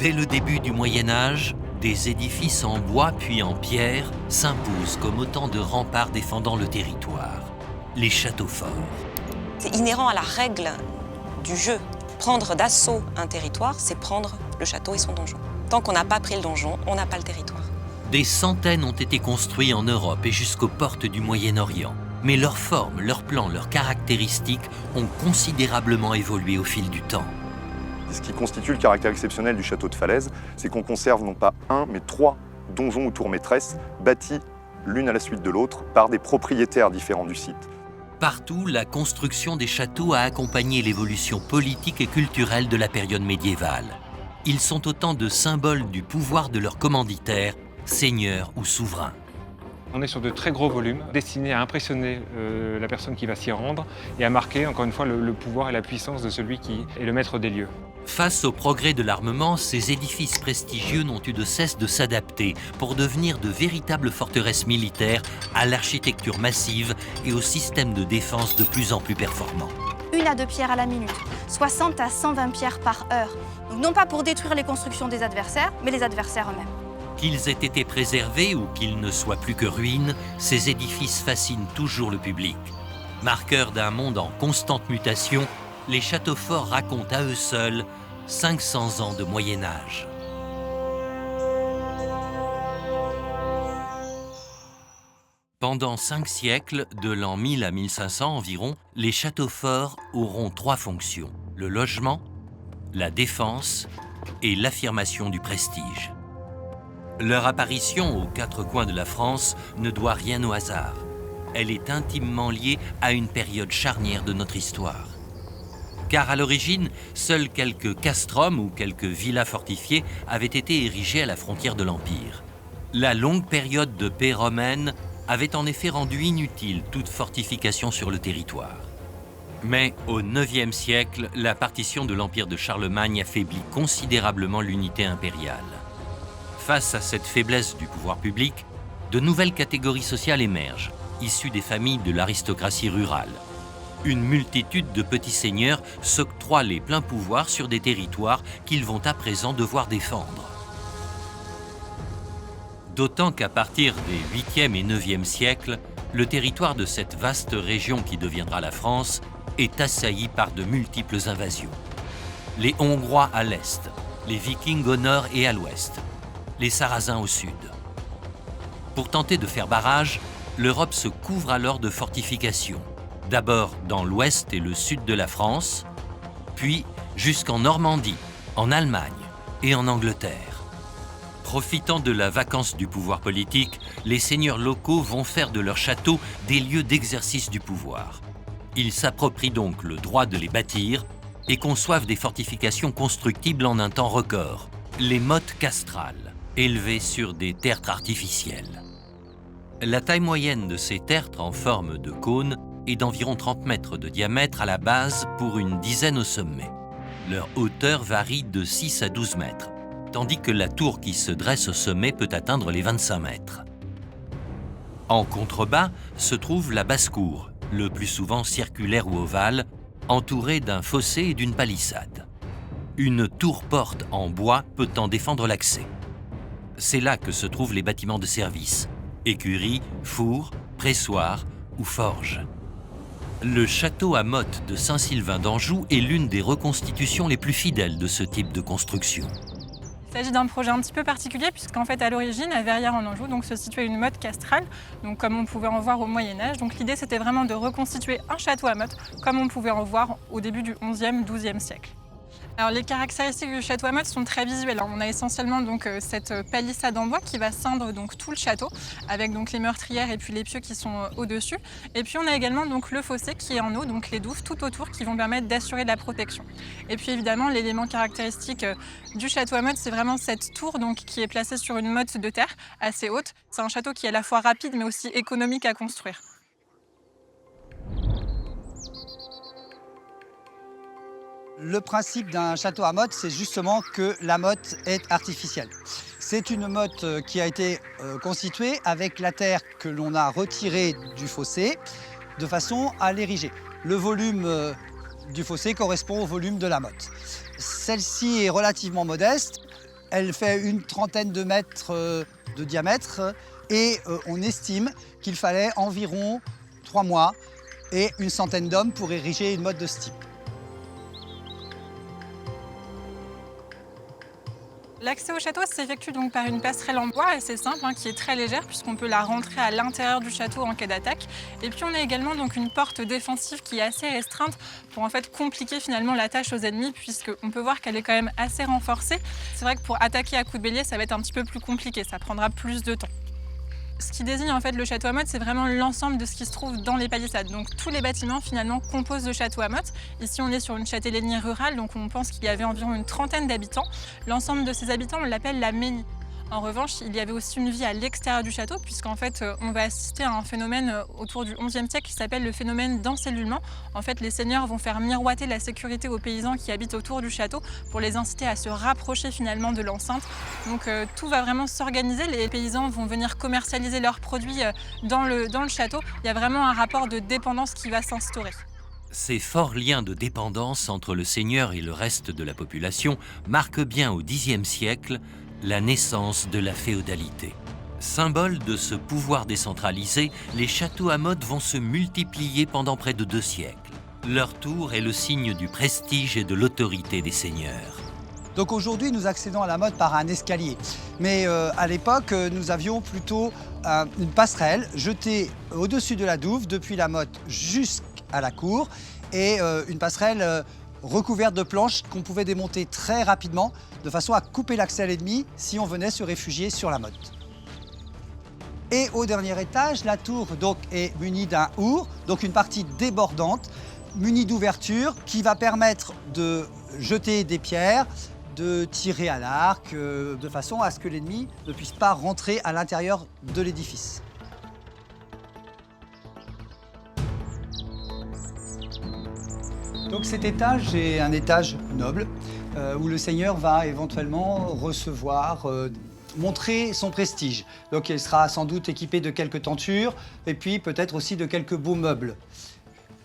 Dès le début du Moyen-Âge, des édifices en bois puis en pierre s'imposent comme autant de remparts défendant le territoire. Les châteaux forts. C'est inhérent à la règle du jeu. Prendre d'assaut un territoire, c'est prendre le château et son donjon. Tant qu'on n'a pas pris le donjon, on n'a pas le territoire. Des centaines ont été construits en Europe et jusqu'aux portes du Moyen-Orient. Mais leurs formes, leurs plans, leurs caractéristiques ont considérablement évolué au fil du temps. Ce qui constitue le caractère exceptionnel du château de Falaise, c'est qu'on conserve non pas un, mais 3 donjons ou tours maîtresses bâtis l'une à la suite de l'autre par des propriétaires différents du site. Partout, la construction des châteaux a accompagné l'évolution politique et culturelle de la période médiévale. Ils sont autant de symboles du pouvoir de leurs commanditaires, seigneurs ou souverains. On est sur de très gros volumes, destinés à impressionner la personne qui va s'y rendre et à marquer, encore une fois, le pouvoir et la puissance de celui qui est le maître des lieux. Face au progrès de l'armement, ces édifices prestigieux n'ont eu de cesse de s'adapter pour devenir de véritables forteresses militaires à l'architecture massive et au système de défense de plus en plus performant. 1 à 2 pierres à la minute, 60 à 120 pierres par heure. Donc non pas pour détruire les constructions des adversaires, mais les adversaires eux-mêmes. Qu'ils aient été préservés ou qu'ils ne soient plus que ruines, ces édifices fascinent toujours le public. Marqueurs d'un monde en constante mutation, les châteaux forts racontent à eux seuls 500 ans de Moyen-Âge. Pendant 5 siècles, de l'an 1000 à 1500 environ, les châteaux forts auront 3 fonctions: le logement, la défense et l'affirmation du prestige. Leur apparition aux 4 coins de la France ne doit rien au hasard. Elle est intimement liée à une période charnière de notre histoire. Car à l'origine, seuls quelques castrums ou quelques villas fortifiées avaient été érigées à la frontière de l'Empire. La longue période de paix romaine avait en effet rendu inutile toute fortification sur le territoire. Mais au IXe siècle, la partition de l'Empire de Charlemagne affaiblit considérablement l'unité impériale. Face à cette faiblesse du pouvoir public, de nouvelles catégories sociales émergent, issues des familles de l'aristocratie rurale. Une multitude de petits seigneurs s'octroient les pleins pouvoirs sur des territoires qu'ils vont à présent devoir défendre. D'autant qu'à partir des 8e et 9e siècles, le territoire de cette vaste région qui deviendra la France est assailli par de multiples invasions. Les Hongrois à l'est, les Vikings au nord et à l'ouest, les Sarrasins au sud. Pour tenter de faire barrage, l'Europe se couvre alors de fortifications. D'abord dans l'ouest et le sud de la France, puis jusqu'en Normandie, en Allemagne et en Angleterre. Profitant de la vacance du pouvoir politique, les seigneurs locaux vont faire de leurs châteaux des lieux d'exercice du pouvoir. Ils s'approprient donc le droit de les bâtir et conçoivent des fortifications constructibles en un temps record, les mottes castrales, élevées sur des tertres artificiels. La taille moyenne de ces tertres en forme de cône est d'environ 30 mètres de diamètre à la base pour une dizaine au sommet. Leur hauteur varie de 6 à 12 mètres, tandis que la tour qui se dresse au sommet peut atteindre les 25 mètres. En contrebas se trouve la basse-cour, le plus souvent circulaire ou ovale, entourée d'un fossé et d'une palissade. Une tour-porte en bois peut en défendre l'accès. C'est là que se trouvent les bâtiments de service, écuries, fours, pressoirs ou forges. Le château à motte de Saint-Sylvain d'Anjou est l'une des reconstitutions les plus fidèles de ce type de construction. Il s'agit d'un projet un petit peu particulier puisqu'en fait à l'origine, à Verrières en Anjou, donc se situait une motte castrale, donc comme on pouvait en voir au Moyen-Âge. Donc l'idée c'était vraiment de reconstituer un château à motte comme on pouvait en voir au début du XIe, XIIe siècle. Alors les caractéristiques du château à motte sont très visuelles. Alors, on a essentiellement donc cette palissade en bois qui va ceindre donc tout le château, avec donc les meurtrières et puis les pieux qui sont au-dessus. Et puis on a également donc le fossé qui est en eau, donc les douves tout autour qui vont permettre d'assurer la protection. Et puis évidemment l'élément caractéristique du château à motte, c'est vraiment cette tour donc qui est placée sur une motte de terre assez haute. C'est un château qui est à la fois rapide mais aussi économique à construire. Le principe d'un château à motte, c'est justement que la motte est artificielle. C'est une motte qui a été constituée avec la terre que l'on a retirée du fossé de façon à l'ériger. Le volume du fossé correspond au volume de la motte. Celle-ci est relativement modeste. Elle fait une trentaine de mètres de diamètre et on estime qu'il fallait environ 3 mois et une centaine d'hommes pour ériger une motte de ce type. L'accès au château s'effectue donc par une passerelle en bois assez simple, qui est très légère puisqu'on peut la rentrer à l'intérieur du château en cas d'attaque. Et puis on a également donc une porte défensive qui est assez restreinte pour en fait compliquer finalement la tâche aux ennemis, puisqu'on peut voir qu'elle est quand même assez renforcée. C'est vrai que pour attaquer à coups de bélier, ça va être un petit peu plus compliqué, ça prendra plus de temps. Ce qui désigne en fait le château à motte, c'est vraiment l'ensemble de ce qui se trouve dans les palissades. Donc tous les bâtiments finalement composent le château à motte. Ici on est sur une châtellenie rurale, donc on pense qu'il y avait environ une trentaine d'habitants. L'ensemble de ces habitants, on l'appelle la Ménie. En revanche, il y avait aussi une vie à l'extérieur du château, puisqu'en fait, on va assister à un phénomène autour du XIe siècle qui s'appelle le phénomène d'encellulement. En fait, les seigneurs vont faire miroiter la sécurité aux paysans qui habitent autour du château pour les inciter à se rapprocher finalement de l'enceinte. Donc tout va vraiment s'organiser. Les paysans vont venir commercialiser leurs produits dans le château. Il y a vraiment un rapport de dépendance qui va s'instaurer. Ces forts liens de dépendance entre le seigneur et le reste de la population marquent bien au Xe siècle la naissance de la féodalité. Symbole de ce pouvoir décentralisé, les châteaux à motte vont se multiplier pendant près de 2 siècles. Leur tour est le signe du prestige et de l'autorité des seigneurs. Donc aujourd'hui, nous accédons à la motte par un escalier. Mais à l'époque, nous avions plutôt une passerelle jetée au-dessus de la douve, depuis la motte jusqu'à la cour, et une passerelle recouverte de planches qu'on pouvait démonter très rapidement, de façon à couper l'accès à l'ennemi si on venait se réfugier sur la motte. Et au dernier étage, la tour donc, est munie d'un our, donc une partie débordante, munie d'ouvertures qui va permettre de jeter des pierres, de tirer à l'arc, de façon à ce que l'ennemi ne puisse pas rentrer à l'intérieur de l'édifice. Donc cet étage est un étage noble où le seigneur va éventuellement recevoir, montrer son prestige. Donc il sera sans doute équipé de quelques tentures et puis peut-être aussi de quelques beaux meubles.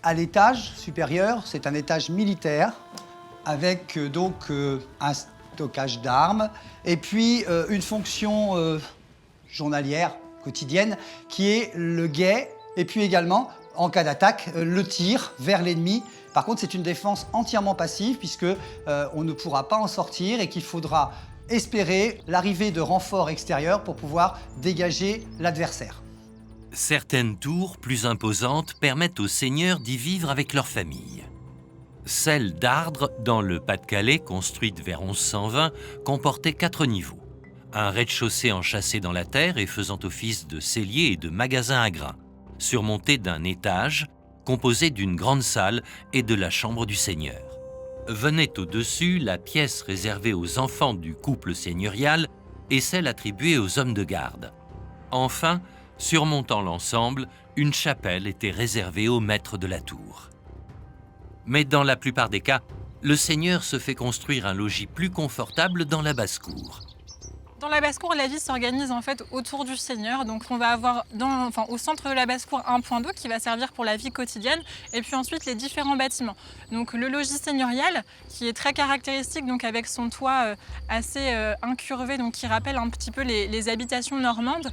À l'étage supérieur, c'est un étage militaire avec un stockage d'armes et puis une fonction journalière, quotidienne, qui est le guet et puis également, en cas d'attaque, le tir vers l'ennemi. Par contre, c'est une défense entièrement passive puisque on ne pourra pas en sortir et qu'il faudra espérer l'arrivée de renforts extérieurs pour pouvoir dégager l'adversaire. Certaines tours plus imposantes permettent aux seigneurs d'y vivre avec leur famille. Celle d'Ardres, dans le Pas-de-Calais, construite vers 1120, comportait 4 niveaux. Un rez-de-chaussée enchâssé dans la terre et faisant office de cellier et de magasin à grains, surmonté d'un étage composé d'une grande salle et de la chambre du seigneur. Venait au-dessus la pièce réservée aux enfants du couple seigneurial et celle attribuée aux hommes de garde. Enfin, surmontant l'ensemble, une chapelle était réservée au maître de la tour. Mais dans la plupart des cas, le seigneur se fait construire un logis plus confortable dans la basse-cour. Dans la basse-cour, la vie s'organise en fait autour du seigneur. Donc on va avoir au centre de la basse-cour un point d'eau qui va servir pour la vie quotidienne et puis ensuite les différents bâtiments. Donc le logis seigneurial qui est très caractéristique donc avec son toit assez incurvé donc qui rappelle un petit peu les habitations normandes.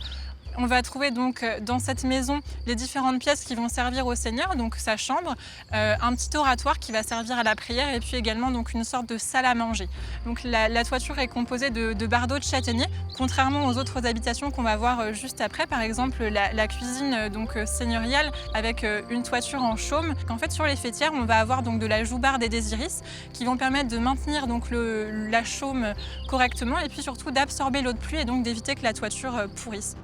On va trouver donc dans cette maison les différentes pièces qui vont servir au seigneur, donc sa chambre, un petit oratoire qui va servir à la prière et puis également donc une sorte de salle à manger. Donc la toiture est composée de bardeaux de châtaignier, contrairement aux autres habitations qu'on va voir juste après, par exemple la cuisine donc seigneuriale avec une toiture en chaume. En fait sur les faîtières on va avoir donc de la joubarde et des iris qui vont permettre de maintenir donc la chaume correctement et puis surtout d'absorber l'eau de pluie et donc d'éviter que la toiture pourrisse.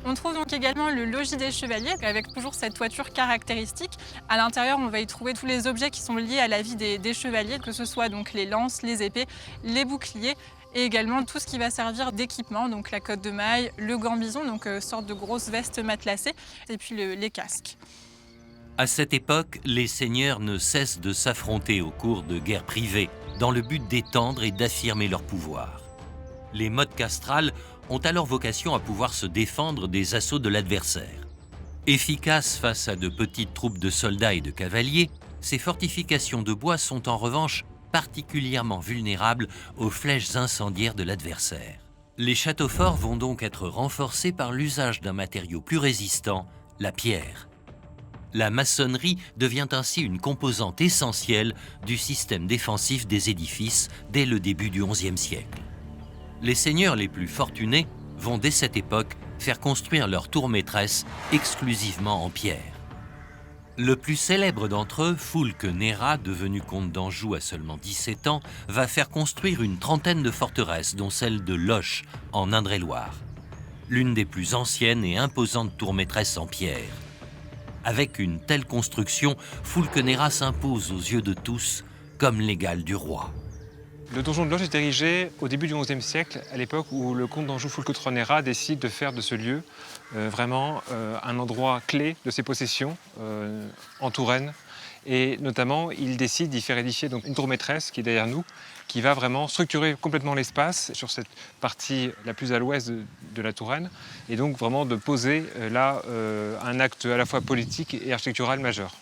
On trouve donc également le logis des chevaliers avec toujours cette toiture caractéristique. À l'intérieur, on va y trouver tous les objets qui sont liés à la vie des chevaliers, que ce soit donc les lances, les épées, les boucliers et également tout ce qui va servir d'équipement, donc la cotte de maille, le gambison, donc sorte de grosse veste matelassée, et puis les casques. À cette époque, les seigneurs ne cessent de s'affronter au cours de guerres privées dans le but d'étendre et d'affirmer leur pouvoir. Les mottes castrales ont alors vocation à pouvoir se défendre des assauts de l'adversaire. Efficaces face à de petites troupes de soldats et de cavaliers, ces fortifications de bois sont en revanche particulièrement vulnérables aux flèches incendiaires de l'adversaire. Les châteaux forts vont donc être renforcés par l'usage d'un matériau plus résistant, la pierre. La maçonnerie devient ainsi une composante essentielle du système défensif des édifices dès le début du XIe siècle. Les seigneurs les plus fortunés vont dès cette époque faire construire leur tour maîtresse exclusivement en pierre. Le plus célèbre d'entre eux, Foulques Nérat, devenu comte d'Anjou à seulement 17 ans, va faire construire une trentaine de forteresses, dont celle de Loches, en Indre-et-Loire. L'une des plus anciennes et imposantes tours maîtresses en pierre. Avec une telle construction, Foulques Nérat s'impose aux yeux de tous comme l'égal du roi. Le donjon de Loches est érigé au début du XIe siècle, à l'époque où le comte d'Anjou Foulques Nérat décide de faire de ce lieu vraiment un endroit clé de ses possessions en Touraine. Et notamment, il décide d'y faire édifier donc, une tour maîtresse qui est derrière nous, qui va vraiment structurer complètement l'espace sur cette partie la plus à l'ouest de la Touraine, et donc vraiment de poser là un acte à la fois politique et architectural majeur.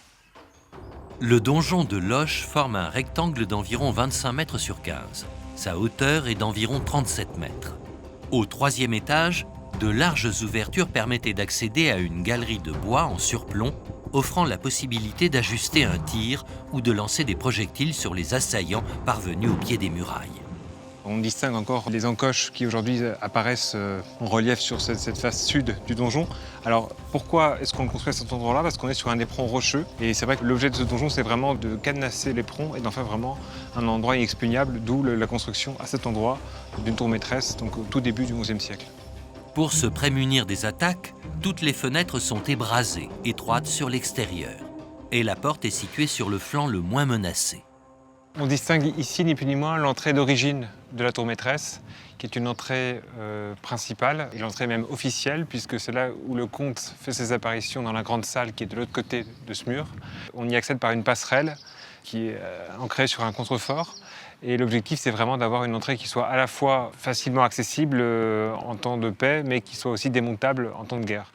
Le donjon de Loches forme un rectangle d'environ 25 mètres sur 15. Sa hauteur est d'environ 37 mètres. Au troisième étage, de larges ouvertures permettaient d'accéder à une galerie de bois en surplomb, offrant la possibilité d'ajuster un tir ou de lancer des projectiles sur les assaillants parvenus au pied des murailles. On distingue encore les encoches qui aujourd'hui apparaissent en relief sur cette face sud du donjon. Alors pourquoi est-ce qu'on construit à cet endroit-là? Parce qu'on est sur un éperon rocheux. Et c'est vrai que l'objet de ce donjon, c'est vraiment de cadenasser l'éperon et d'en faire vraiment un endroit inexpugnable, d'où la construction à cet endroit d'une tour maîtresse, donc au tout début du XIe siècle. Pour se prémunir des attaques, toutes les fenêtres sont ébrasées, étroites sur l'extérieur. Et la porte est située sur le flanc le moins menacé. On distingue ici ni plus ni moins l'entrée d'origine de la tour maîtresse, qui est une entrée principale, et l'entrée même officielle, puisque c'est là où le comte fait ses apparitions dans la grande salle qui est de l'autre côté de ce mur. On y accède par une passerelle qui est ancrée sur un contrefort. Et l'objectif, c'est vraiment d'avoir une entrée qui soit à la fois facilement accessible en temps de paix, mais qui soit aussi démontable en temps de guerre.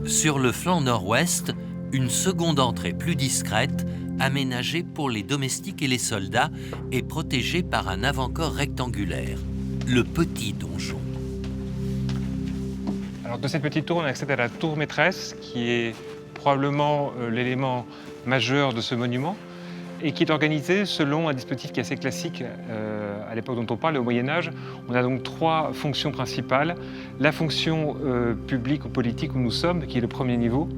Sur le flanc nord-ouest, une seconde entrée plus discrète, aménagée pour les domestiques et les soldats, est protégée par un avant-corps rectangulaire, le petit donjon. Alors de cette petite tour, on accède à la tour maîtresse, qui est probablement l'élément majeur de ce monument, et qui est organisé selon un dispositif qui est assez classique à l'époque dont on parle, au Moyen-Âge. On a donc trois fonctions principales. La fonction publique ou politique où nous sommes, qui est le premier niveau,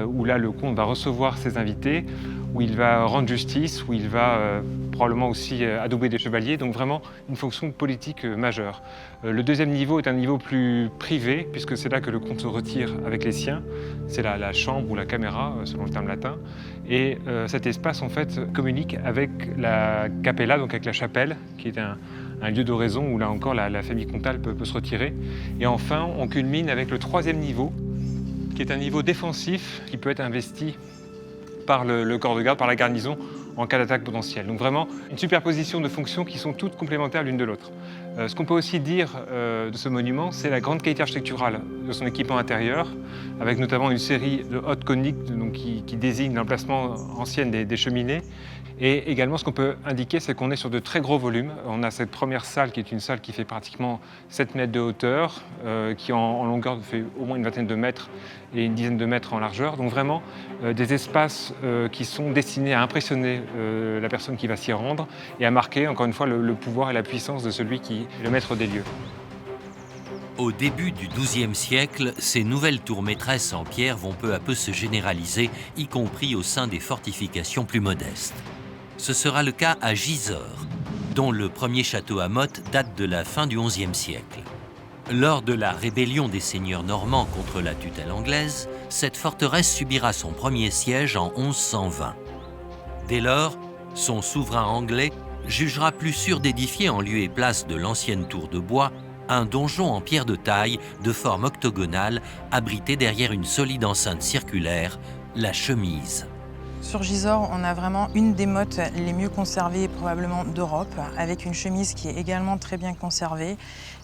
où là le comte va recevoir ses invités, où il va rendre justice, où il va probablement aussi adouber des chevaliers, donc vraiment une fonction politique majeure. Le deuxième niveau est un niveau plus privé, puisque c'est là que le comte se retire avec les siens. C'est la chambre ou la caméra, selon le terme latin. Et cet espace, en fait, communique avec la capella, donc avec la chapelle, qui est un lieu d'oraison où, là encore, la famille comtale peut se retirer. Et enfin, on culmine avec le troisième niveau, qui est un niveau défensif, qui peut être investi par le corps de garde, par la garnison, en cas d'attaque potentielle. Donc vraiment, une superposition de fonctions qui sont toutes complémentaires l'une de l'autre. Ce qu'on peut aussi dire de ce monument, c'est la grande qualité architecturale de son équipement intérieur, avec notamment une série de hautes coniques donc qui désignent l'emplacement ancien des cheminées. Et également, ce qu'on peut indiquer, c'est qu'on est sur de très gros volumes. On a cette première salle qui est une salle qui fait pratiquement 7 mètres de hauteur, qui en longueur fait au moins une vingtaine de mètres et une dizaine de mètres en largeur. Donc vraiment des espaces qui sont destinés à impressionner la personne qui va s'y rendre et à marquer, encore une fois, le pouvoir et la puissance de celui qui est le maître des lieux. Au début du XIIe siècle, ces nouvelles tours maîtresses en pierre vont peu à peu se généraliser, y compris au sein des fortifications plus modestes. Ce sera le cas à Gisors, dont le premier château à motte date de la fin du XIe siècle. Lors de la rébellion des seigneurs normands contre la tutelle anglaise, cette forteresse subira son premier siège en 1120. Dès lors, son souverain anglais jugera plus sûr d'édifier en lieu et place de l'ancienne tour de bois un donjon en pierre de taille de forme octogonale abrité derrière une solide enceinte circulaire, la Chemise. Sur Gisors, on a vraiment une des mottes les mieux conservées probablement d'Europe, avec une chemise qui est également très bien conservée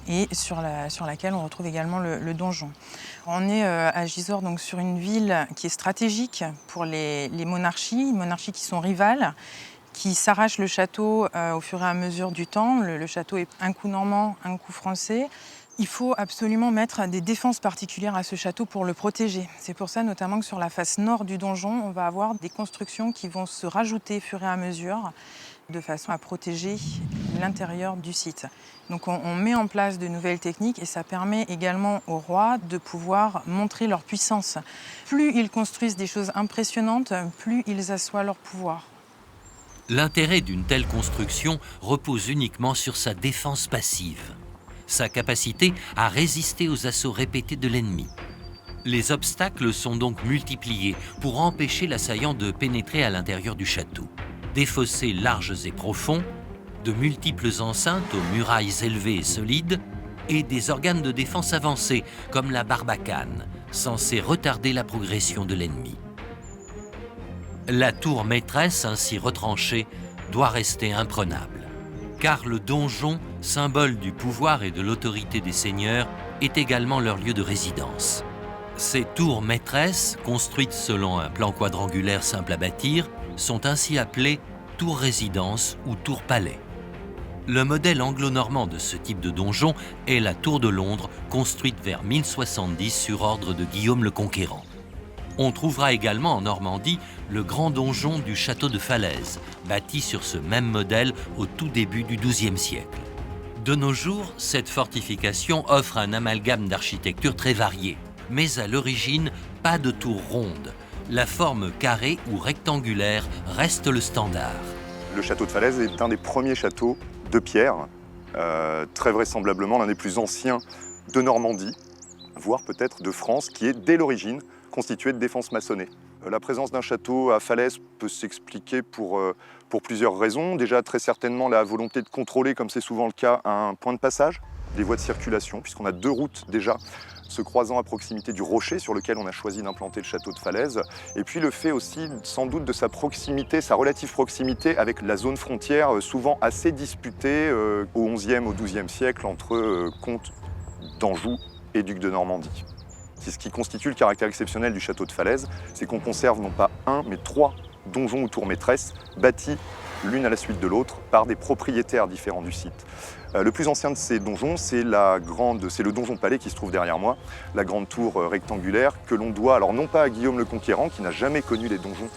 et sur laquelle on retrouve également le donjon. On est à Gisors, donc sur une ville qui est stratégique pour les monarchies qui sont rivales, qui s'arrachent le château au fur et à mesure du temps. Le château est un coup normand, un coup français. Il faut absolument mettre des défenses particulières à ce château pour le protéger. C'est pour ça notamment que sur la face nord du donjon, on va avoir des constructions qui vont se rajouter au fur et à mesure de façon à protéger l'intérieur du site. Donc on met en place de nouvelles techniques et ça permet également aux rois de pouvoir montrer leur puissance. Plus ils construisent des choses impressionnantes, plus ils assoient leur pouvoir. L'intérêt d'une telle construction repose uniquement sur sa défense passive, sa capacité à résister aux assauts répétés de l'ennemi. Les obstacles sont donc multipliés pour empêcher l'assaillant de pénétrer à l'intérieur du château. Des fossés larges et profonds, de multiples enceintes aux murailles élevées et solides, et des organes de défense avancés, comme la barbacane, censée retarder la progression de l'ennemi. La tour maîtresse, ainsi retranchée, doit rester imprenable, car le donjon, symbole du pouvoir et de l'autorité des seigneurs, est également leur lieu de résidence. Ces tours maîtresses, construites selon un plan quadrangulaire simple à bâtir, sont ainsi appelées tours-résidence ou tours-palais. Le modèle anglo-normand de ce type de donjon est la tour de Londres, construite vers 1070 sur ordre de Guillaume le Conquérant. On trouvera également en Normandie le grand donjon du château de Falaise, bâti sur ce même modèle au tout début du XIIe siècle. De nos jours, cette fortification offre un amalgame d'architecture très varié, mais à l'origine, pas de tour ronde. La forme carrée ou rectangulaire reste le standard. Le château de Falaise est un des premiers châteaux de pierre, très vraisemblablement l'un des plus anciens de Normandie, voire peut-être de France, qui est dès l'origine constitué de défenses maçonnées. La présence d'un château à Falaise peut s'expliquer pour plusieurs raisons. Déjà, très certainement, la volonté de contrôler, comme c'est souvent le cas, un point de passage, des voies de circulation, puisqu'on a deux routes déjà se croisant à proximité du rocher sur lequel on a choisi d'implanter le château de Falaise. Et puis le fait aussi, sans doute, de sa proximité, sa relative proximité avec la zone frontière, souvent assez disputée au XIe, au XIIe siècle entre comtes d'Anjou et ducs de Normandie. C'est ce qui constitue le caractère exceptionnel du château de Falaise, c'est qu'on conserve non pas un, mais 3 donjons ou tours maîtresses, bâtis l'une à la suite de l'autre par des propriétaires différents du site. Le plus ancien de ces donjons, c'est le donjon palais qui se trouve derrière moi, la grande tour rectangulaire que l'on doit, alors non pas à Guillaume le Conquérant, qui n'a jamais connu les donjons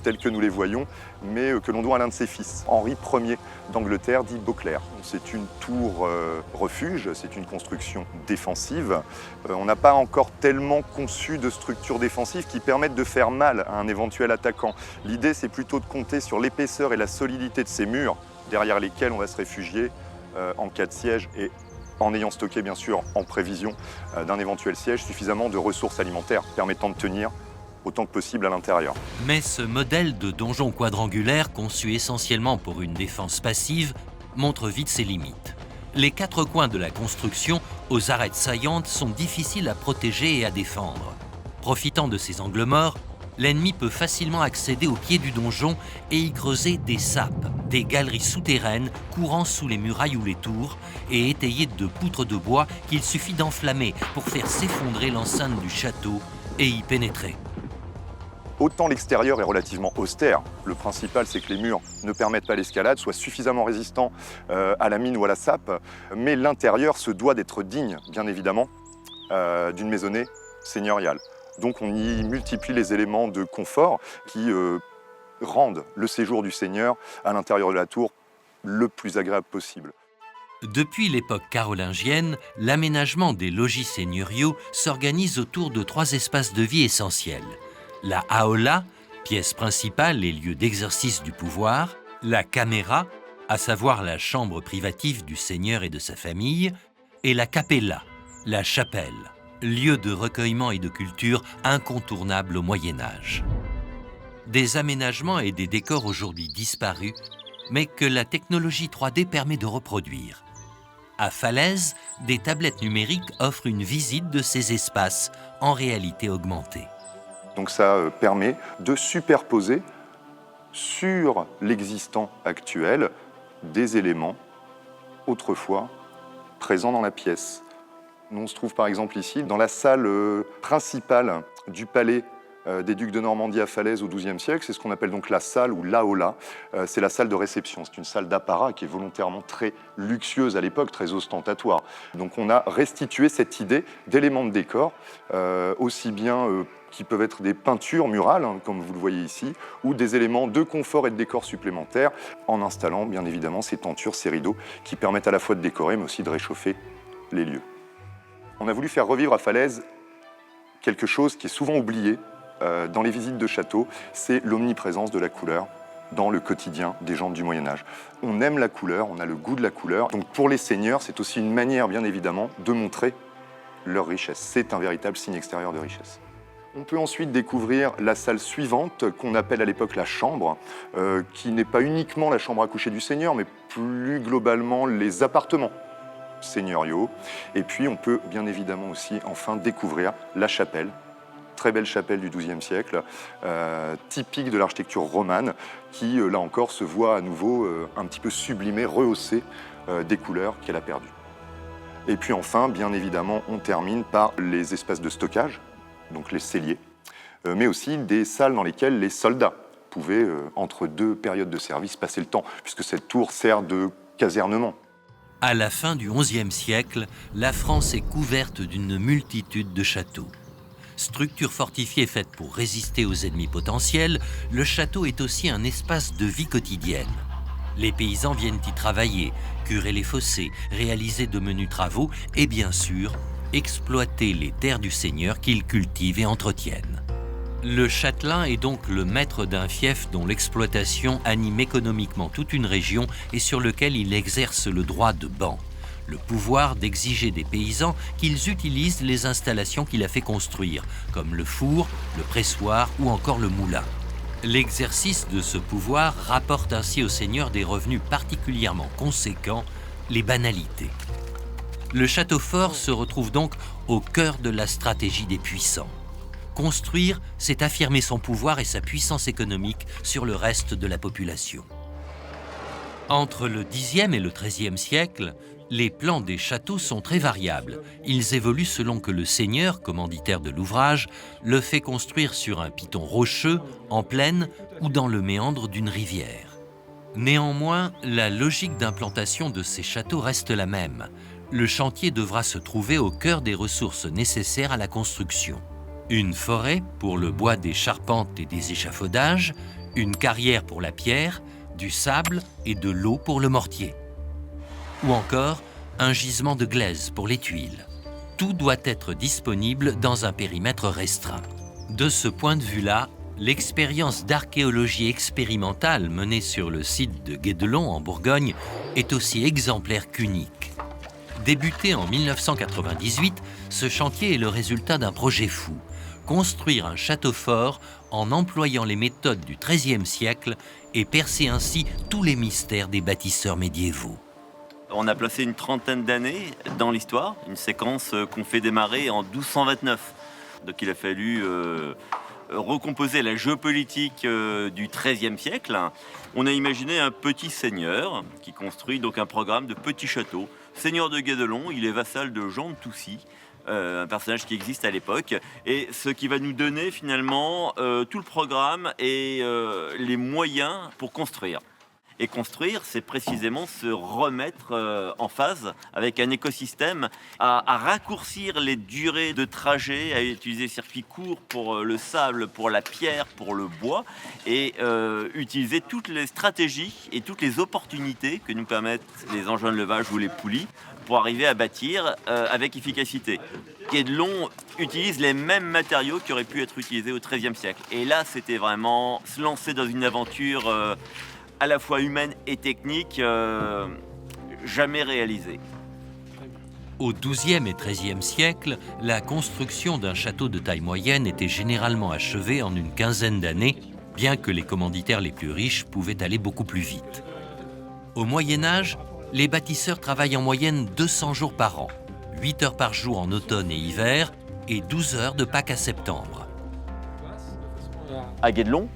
tels que nous les voyons, mais que l'on doit à l'un de ses fils, Henri Ier d'Angleterre, dit Beauclerc. C'est une tour refuge, c'est une construction défensive. On n'a pas encore tellement conçu de structures défensives qui permettent de faire mal à un éventuel attaquant. L'idée, c'est plutôt de compter sur l'épaisseur et la solidité de ces murs, derrière lesquels on va se réfugier en cas de siège et en ayant stocké bien sûr en prévision d'un éventuel siège suffisamment de ressources alimentaires permettant de tenir autant que possible à l'intérieur. Mais ce modèle de donjon quadrangulaire conçu essentiellement pour une défense passive montre vite ses limites. Les 4 coins de la construction, aux arêtes saillantes, sont difficiles à protéger et à défendre. Profitant de ces angles morts, l'ennemi peut facilement accéder au pied du donjon et y creuser des sappes, des galeries souterraines courant sous les murailles ou les tours et étayées de poutres de bois qu'il suffit d'enflammer pour faire s'effondrer l'enceinte du château et y pénétrer. Autant l'extérieur est relativement austère, le principal c'est que les murs ne permettent pas l'escalade, soient suffisamment résistants à la mine ou à la sape, mais l'intérieur se doit d'être digne, bien évidemment, d'une maisonnée seigneuriale. Donc on y multiplie les éléments de confort qui rendent le séjour du seigneur à l'intérieur de la tour le plus agréable possible. Depuis l'époque carolingienne, l'aménagement des logis seigneuriaux s'organise autour de 3 espaces de vie essentiels. La aula, pièce principale et lieu d'exercice du pouvoir, la camera, à savoir la chambre privative du seigneur et de sa famille, et la capella, la chapelle, lieu de recueillement et de culture incontournable au Moyen-Âge. Des aménagements et des décors aujourd'hui disparus, mais que la technologie 3D permet de reproduire. À Falaise, des tablettes numériques offrent une visite de ces espaces en réalité augmentée. Donc ça permet de superposer sur l'existant actuel des éléments autrefois présents dans la pièce. On se trouve par exemple ici dans la salle principale du palais des ducs de Normandie à Falaise au XIIe siècle. C'est ce qu'on appelle donc la salle ou l'aula. C'est la salle de réception. C'est une salle d'apparat qui est volontairement très luxueuse à l'époque, très ostentatoire. Donc on a restitué cette idée d'éléments de décor, aussi bien qui peuvent être des peintures murales, hein, comme vous le voyez ici, ou des éléments de confort et de décor supplémentaires, en installant bien évidemment ces tentures, ces rideaux, qui permettent à la fois de décorer, mais aussi de réchauffer les lieux. On a voulu faire revivre à Falaise quelque chose qui est souvent oublié dans les visites de château, c'est l'omniprésence de la couleur dans le quotidien des gens du Moyen-Âge. On aime la couleur, on a le goût de la couleur. Donc pour les seigneurs, c'est aussi une manière, bien évidemment, de montrer leur richesse. C'est un véritable signe extérieur de richesse. On peut ensuite découvrir la salle suivante, qu'on appelle à l'époque la chambre, qui n'est pas uniquement la chambre à coucher du seigneur, mais plus globalement les appartements seigneuriaux. Et puis on peut bien évidemment aussi enfin découvrir la chapelle, très belle chapelle du XIIe siècle, typique de l'architecture romane, qui là encore se voit à nouveau un petit peu sublimée, rehaussée des couleurs qu'elle a perdues. Et puis enfin, bien évidemment, on termine par les espaces de stockage, donc les celliers, mais aussi des salles dans lesquelles les soldats pouvaient, entre deux périodes de service, passer le temps, puisque cette tour sert de casernement. À la fin du XIe siècle, la France est couverte d'une multitude de châteaux. Structure fortifiée faite pour résister aux ennemis potentiels, le château est aussi un espace de vie quotidienne. Les paysans viennent y travailler, curer les fossés, réaliser de menus travaux et bien sûr, exploiter les terres du seigneur qu'ils cultivent et entretiennent. Le châtelain est donc le maître d'un fief dont l'exploitation anime économiquement toute une région et sur lequel il exerce le droit de ban. Le pouvoir d'exiger des paysans qu'ils utilisent les installations qu'il a fait construire, comme le four, le pressoir ou encore le moulin. L'exercice de ce pouvoir rapporte ainsi au seigneur des revenus particulièrement conséquents, les banalités. Le château fort se retrouve donc au cœur de la stratégie des puissants. Construire, c'est affirmer son pouvoir et sa puissance économique sur le reste de la population. Entre le Xe et le XIIIe siècle, les plans des châteaux sont très variables. Ils évoluent selon que le seigneur, commanditaire de l'ouvrage, le fait construire sur un piton rocheux, en plaine ou dans le méandre d'une rivière. Néanmoins, la logique d'implantation de ces châteaux reste la même. Le chantier devra se trouver au cœur des ressources nécessaires à la construction. Une forêt pour le bois des charpentes et des échafaudages, une carrière pour la pierre, du sable et de l'eau pour le mortier. Ou encore un gisement de glaise pour les tuiles. Tout doit être disponible dans un périmètre restreint. De ce point de vue-là, l'expérience d'archéologie expérimentale menée sur le site de Guédelon en Bourgogne est aussi exemplaire qu'unique. Débuté en 1998, ce chantier est le résultat d'un projet fou. Construire un château fort en employant les méthodes du XIIIe siècle et percer ainsi tous les mystères des bâtisseurs médiévaux. On a placé une trentaine d'années dans l'histoire, une séquence qu'on fait démarrer en 1229. Donc il a fallu recomposer la géopolitique du XIIIe siècle. On a imaginé un petit seigneur qui construit donc un programme de petits châteaux. Seigneur de Guédelon, il est vassal de Jean de Toucy, un personnage qui existe à l'époque, et ce qui va nous donner finalement tout le programme et les moyens pour construire. Et construire, c'est précisément se remettre en phase avec un écosystème, à raccourcir les durées de trajet, à utiliser des circuits courts pour le sable, pour la pierre, pour le bois, et utiliser toutes les stratégies et toutes les opportunités que nous permettent les engins de levage ou les poulies pour arriver à bâtir avec efficacité. Guédelon utilise les mêmes matériaux qui auraient pu être utilisés au XIIIe siècle. Et là, c'était vraiment se lancer dans une aventure à la fois humaine et technique, jamais réalisée. Au XIIe et XIIIe siècle, la construction d'un château de taille moyenne était généralement achevée en une quinzaine d'années, bien que les commanditaires les plus riches pouvaient aller beaucoup plus vite. Au Moyen-Âge, les bâtisseurs travaillent en moyenne 200 jours par an, 8 heures par jour en automne et hiver, et 12 heures de Pâques à septembre. À Guédelon,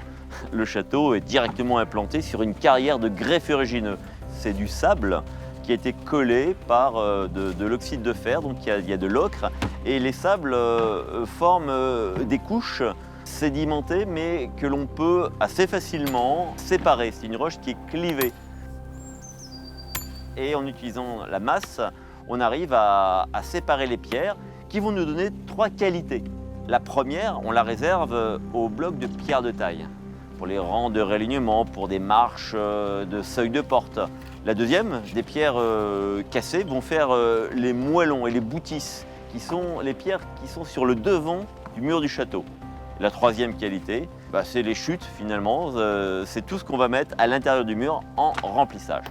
Le château est directement implanté sur une carrière de grès ferrugineux. C'est du sable qui a été collé par de l'oxyde de fer, donc il y a de l'ocre, et les sables forment des couches sédimentées, mais que l'on peut assez facilement séparer. C'est une roche qui est clivée. Et en utilisant la masse, on arrive à séparer les pierres qui vont nous donner 3 qualités. La première, on la réserve aux blocs de pierre de taille, pour les rangs de réalignement, pour des marches de seuil de porte. La deuxième, des pierres cassées, vont faire les moellons et les boutisses, qui sont les pierres qui sont sur le devant du mur du château. La troisième qualité, c'est les chutes finalement, c'est tout ce qu'on va mettre à l'intérieur du mur en remplissage.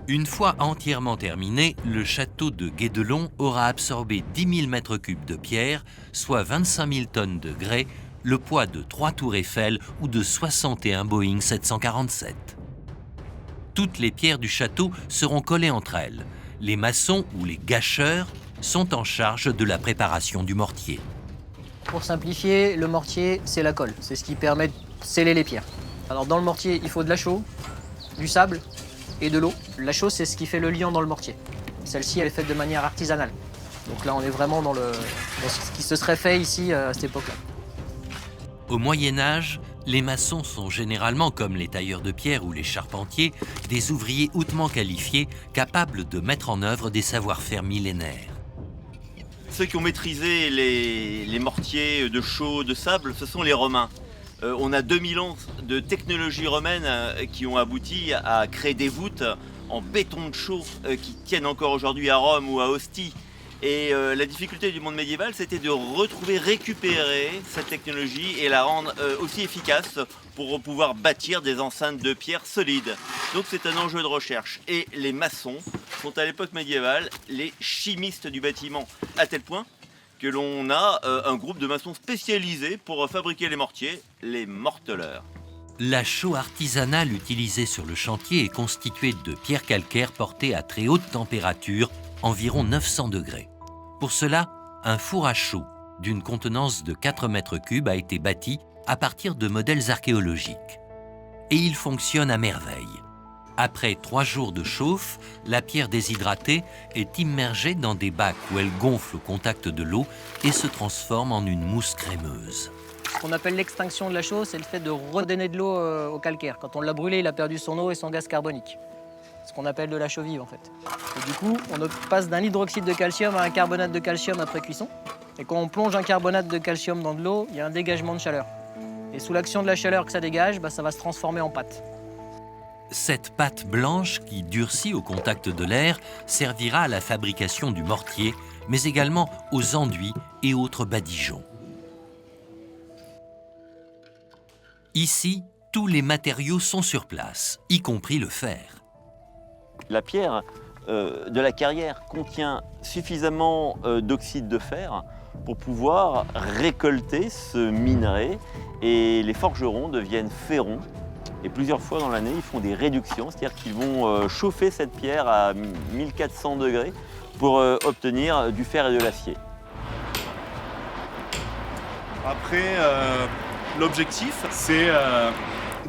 Une fois entièrement terminé, le château de Guédelon aura absorbé 10 000 mètres cubes de pierre, soit 25 000 tonnes de grès, le poids de 3 tours Eiffel ou de 61 Boeing 747. Toutes les pierres du château seront collées entre elles. Les maçons ou les gâcheurs sont en charge de la préparation du mortier. Pour simplifier, le mortier, c'est la colle. C'est ce qui permet de sceller les pierres. Alors dans le mortier, il faut de la chaux, du sable et de l'eau. La chaux, c'est ce qui fait le liant dans le mortier. Celle-ci, elle est faite de manière artisanale. Donc là, on est vraiment dans ce qui se serait fait ici à cette époque-là. Au Moyen-Âge, les maçons sont généralement, comme les tailleurs de pierre ou les charpentiers, des ouvriers hautement qualifiés, capables de mettre en œuvre des savoir-faire millénaires. Ceux qui ont maîtrisé les mortiers de chaux, de sable, ce sont les Romains. On a 2000 ans de technologie romaine qui ont abouti à créer des voûtes en béton de chaux qui tiennent encore aujourd'hui à Rome ou à Ostie. Et la difficulté du monde médiéval, c'était de récupérer cette technologie et la rendre aussi efficace pour pouvoir bâtir des enceintes de pierre solides. Donc c'est un enjeu de recherche. Et les maçons sont à l'époque médiévale les chimistes du bâtiment, à tel point que l'on a un groupe de maçons spécialisés pour fabriquer les mortiers, les morteleurs. La chaux artisanale utilisée sur le chantier est constituée de pierres calcaires portées à très haute température, environ 900 degrés. Pour cela, un four à chaux d'une contenance de 4 mètres cubes a été bâti à partir de modèles archéologiques. Et il fonctionne à merveille. Après 3 jours de chauffe, la pierre déshydratée est immergée dans des bacs où elle gonfle au contact de l'eau et se transforme en une mousse crémeuse. Ce qu'on appelle l'extinction de la chaux, c'est le fait de redonner de l'eau au calcaire. Quand on l'a brûlé, il a perdu son eau et son gaz carbonique. Ce qu'on appelle de la chaux vive en fait. Et du coup, on passe d'un hydroxyde de calcium à un carbonate de calcium après cuisson. Et quand on plonge un carbonate de calcium dans de l'eau, il y a un dégagement de chaleur. Et sous l'action de la chaleur que ça dégage, ça va se transformer en pâte. Cette pâte blanche qui durcit au contact de l'air servira à la fabrication du mortier, mais également aux enduits et autres badigeons. Ici, tous les matériaux sont sur place, y compris le fer. La pierre de la carrière contient suffisamment d'oxyde de fer pour pouvoir récolter ce minerai et les forgerons deviennent ferrons. Et plusieurs fois dans l'année, ils font des réductions, c'est-à-dire qu'ils vont chauffer cette pierre à 1400 degrés pour obtenir du fer et de l'acier. Après, l'objectif, c'est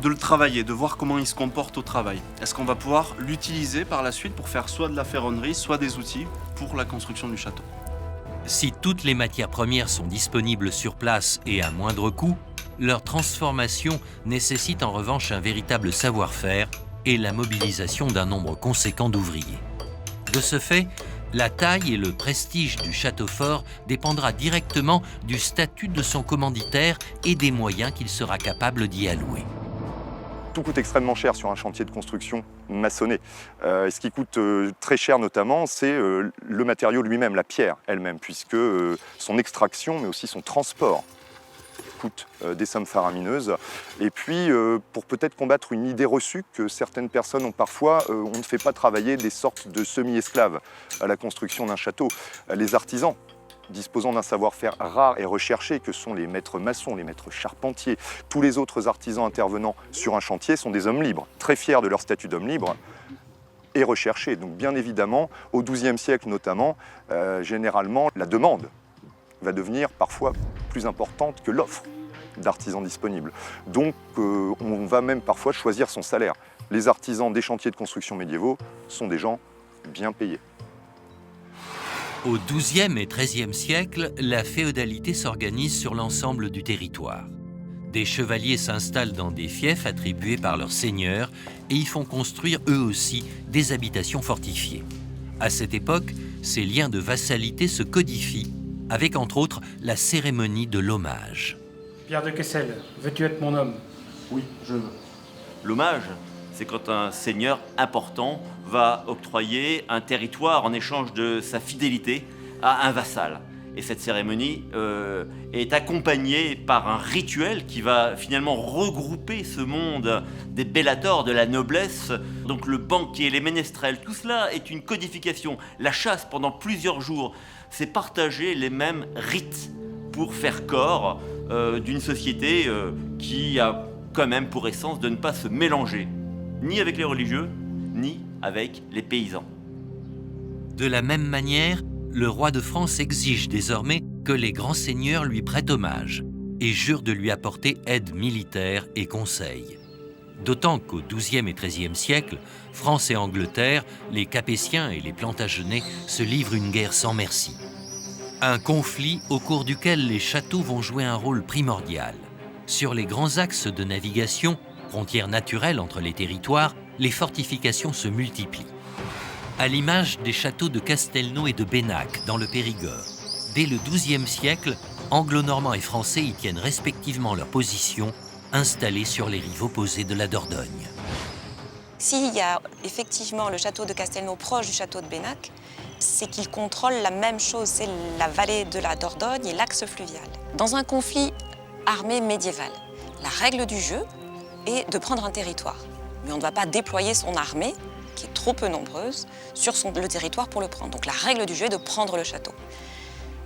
de le travailler, de voir comment il se comporte au travail. Est-ce qu'on va pouvoir l'utiliser par la suite pour faire soit de la ferronnerie, soit des outils pour la construction du château. Si toutes les matières premières sont disponibles sur place et à moindre coût, leur transformation nécessite en revanche un véritable savoir-faire et la mobilisation d'un nombre conséquent d'ouvriers. De ce fait, la taille et le prestige du château fort dépendra directement du statut de son commanditaire et des moyens qu'il sera capable d'y allouer. Tout coûte extrêmement cher sur un chantier de construction maçonné. Ce qui coûte très cher notamment, c'est le matériau lui-même, la pierre elle-même, puisque son extraction, mais aussi son transport, coûte des sommes faramineuses. Et puis, pour peut-être combattre une idée reçue que certaines personnes ont parfois, on ne fait pas travailler des sortes de semi-esclaves à la construction d'un château. Les artisans, disposant d'un savoir-faire rare et recherché que sont les maîtres maçons, les maîtres charpentiers, tous les autres artisans intervenant sur un chantier sont des hommes libres, très fiers de leur statut d'homme libre et recherchés. Donc bien évidemment, au XIIe siècle notamment, généralement, la demande va devenir parfois plus importante que l'offre. d'artisans disponibles. Donc on va même parfois choisir son salaire. Les artisans des chantiers de construction médiévaux sont des gens bien payés. Au XIIe et XIIIe siècle, la féodalité s'organise sur l'ensemble du territoire. Des chevaliers s'installent dans des fiefs attribués par leurs seigneurs et y font construire eux aussi des habitations fortifiées. À cette époque, ces liens de vassalité se codifient avec entre autres la cérémonie de l'hommage. Pierre de Kessel, veux-tu être mon homme? Oui, je veux. L'hommage, c'est quand un seigneur important va octroyer un territoire en échange de sa fidélité à un vassal. Et cette cérémonie est accompagnée par un rituel qui va finalement regrouper ce monde des bellators, de la noblesse, donc le banquier, les ménestrels, tout cela est une codification. La chasse pendant plusieurs jours, c'est partager les mêmes rites pour faire corps d'une société qui a quand même pour essence de ne pas se mélanger, ni avec les religieux, ni avec les paysans. De la même manière, le roi de France exige désormais que les grands seigneurs lui prêtent hommage et jure de lui apporter aide militaire et conseil. D'autant qu'au XIIe et XIIIe siècle, France et Angleterre, les Capétiens et les Plantagenets se livrent une guerre sans merci. Un conflit au cours duquel les châteaux vont jouer un rôle primordial. Sur les grands axes de navigation, frontières naturelles entre les territoires, les fortifications se multiplient. À l'image des châteaux de Castelnau et de Bennac dans le Périgord. Dès le XIIe siècle, anglo-normands et français y tiennent respectivement leur position, installés sur les rives opposées de la Dordogne. S'il y a effectivement le château de Castelnau proche du château de Bennac, c'est qu'ils contrôlent la même chose, c'est la vallée de la Dordogne et l'axe fluvial. Dans un conflit armé médiéval, la règle du jeu est de prendre un territoire. Mais on ne va pas déployer son armée, qui est trop peu nombreuse, sur le territoire pour le prendre. Donc la règle du jeu est de prendre le château.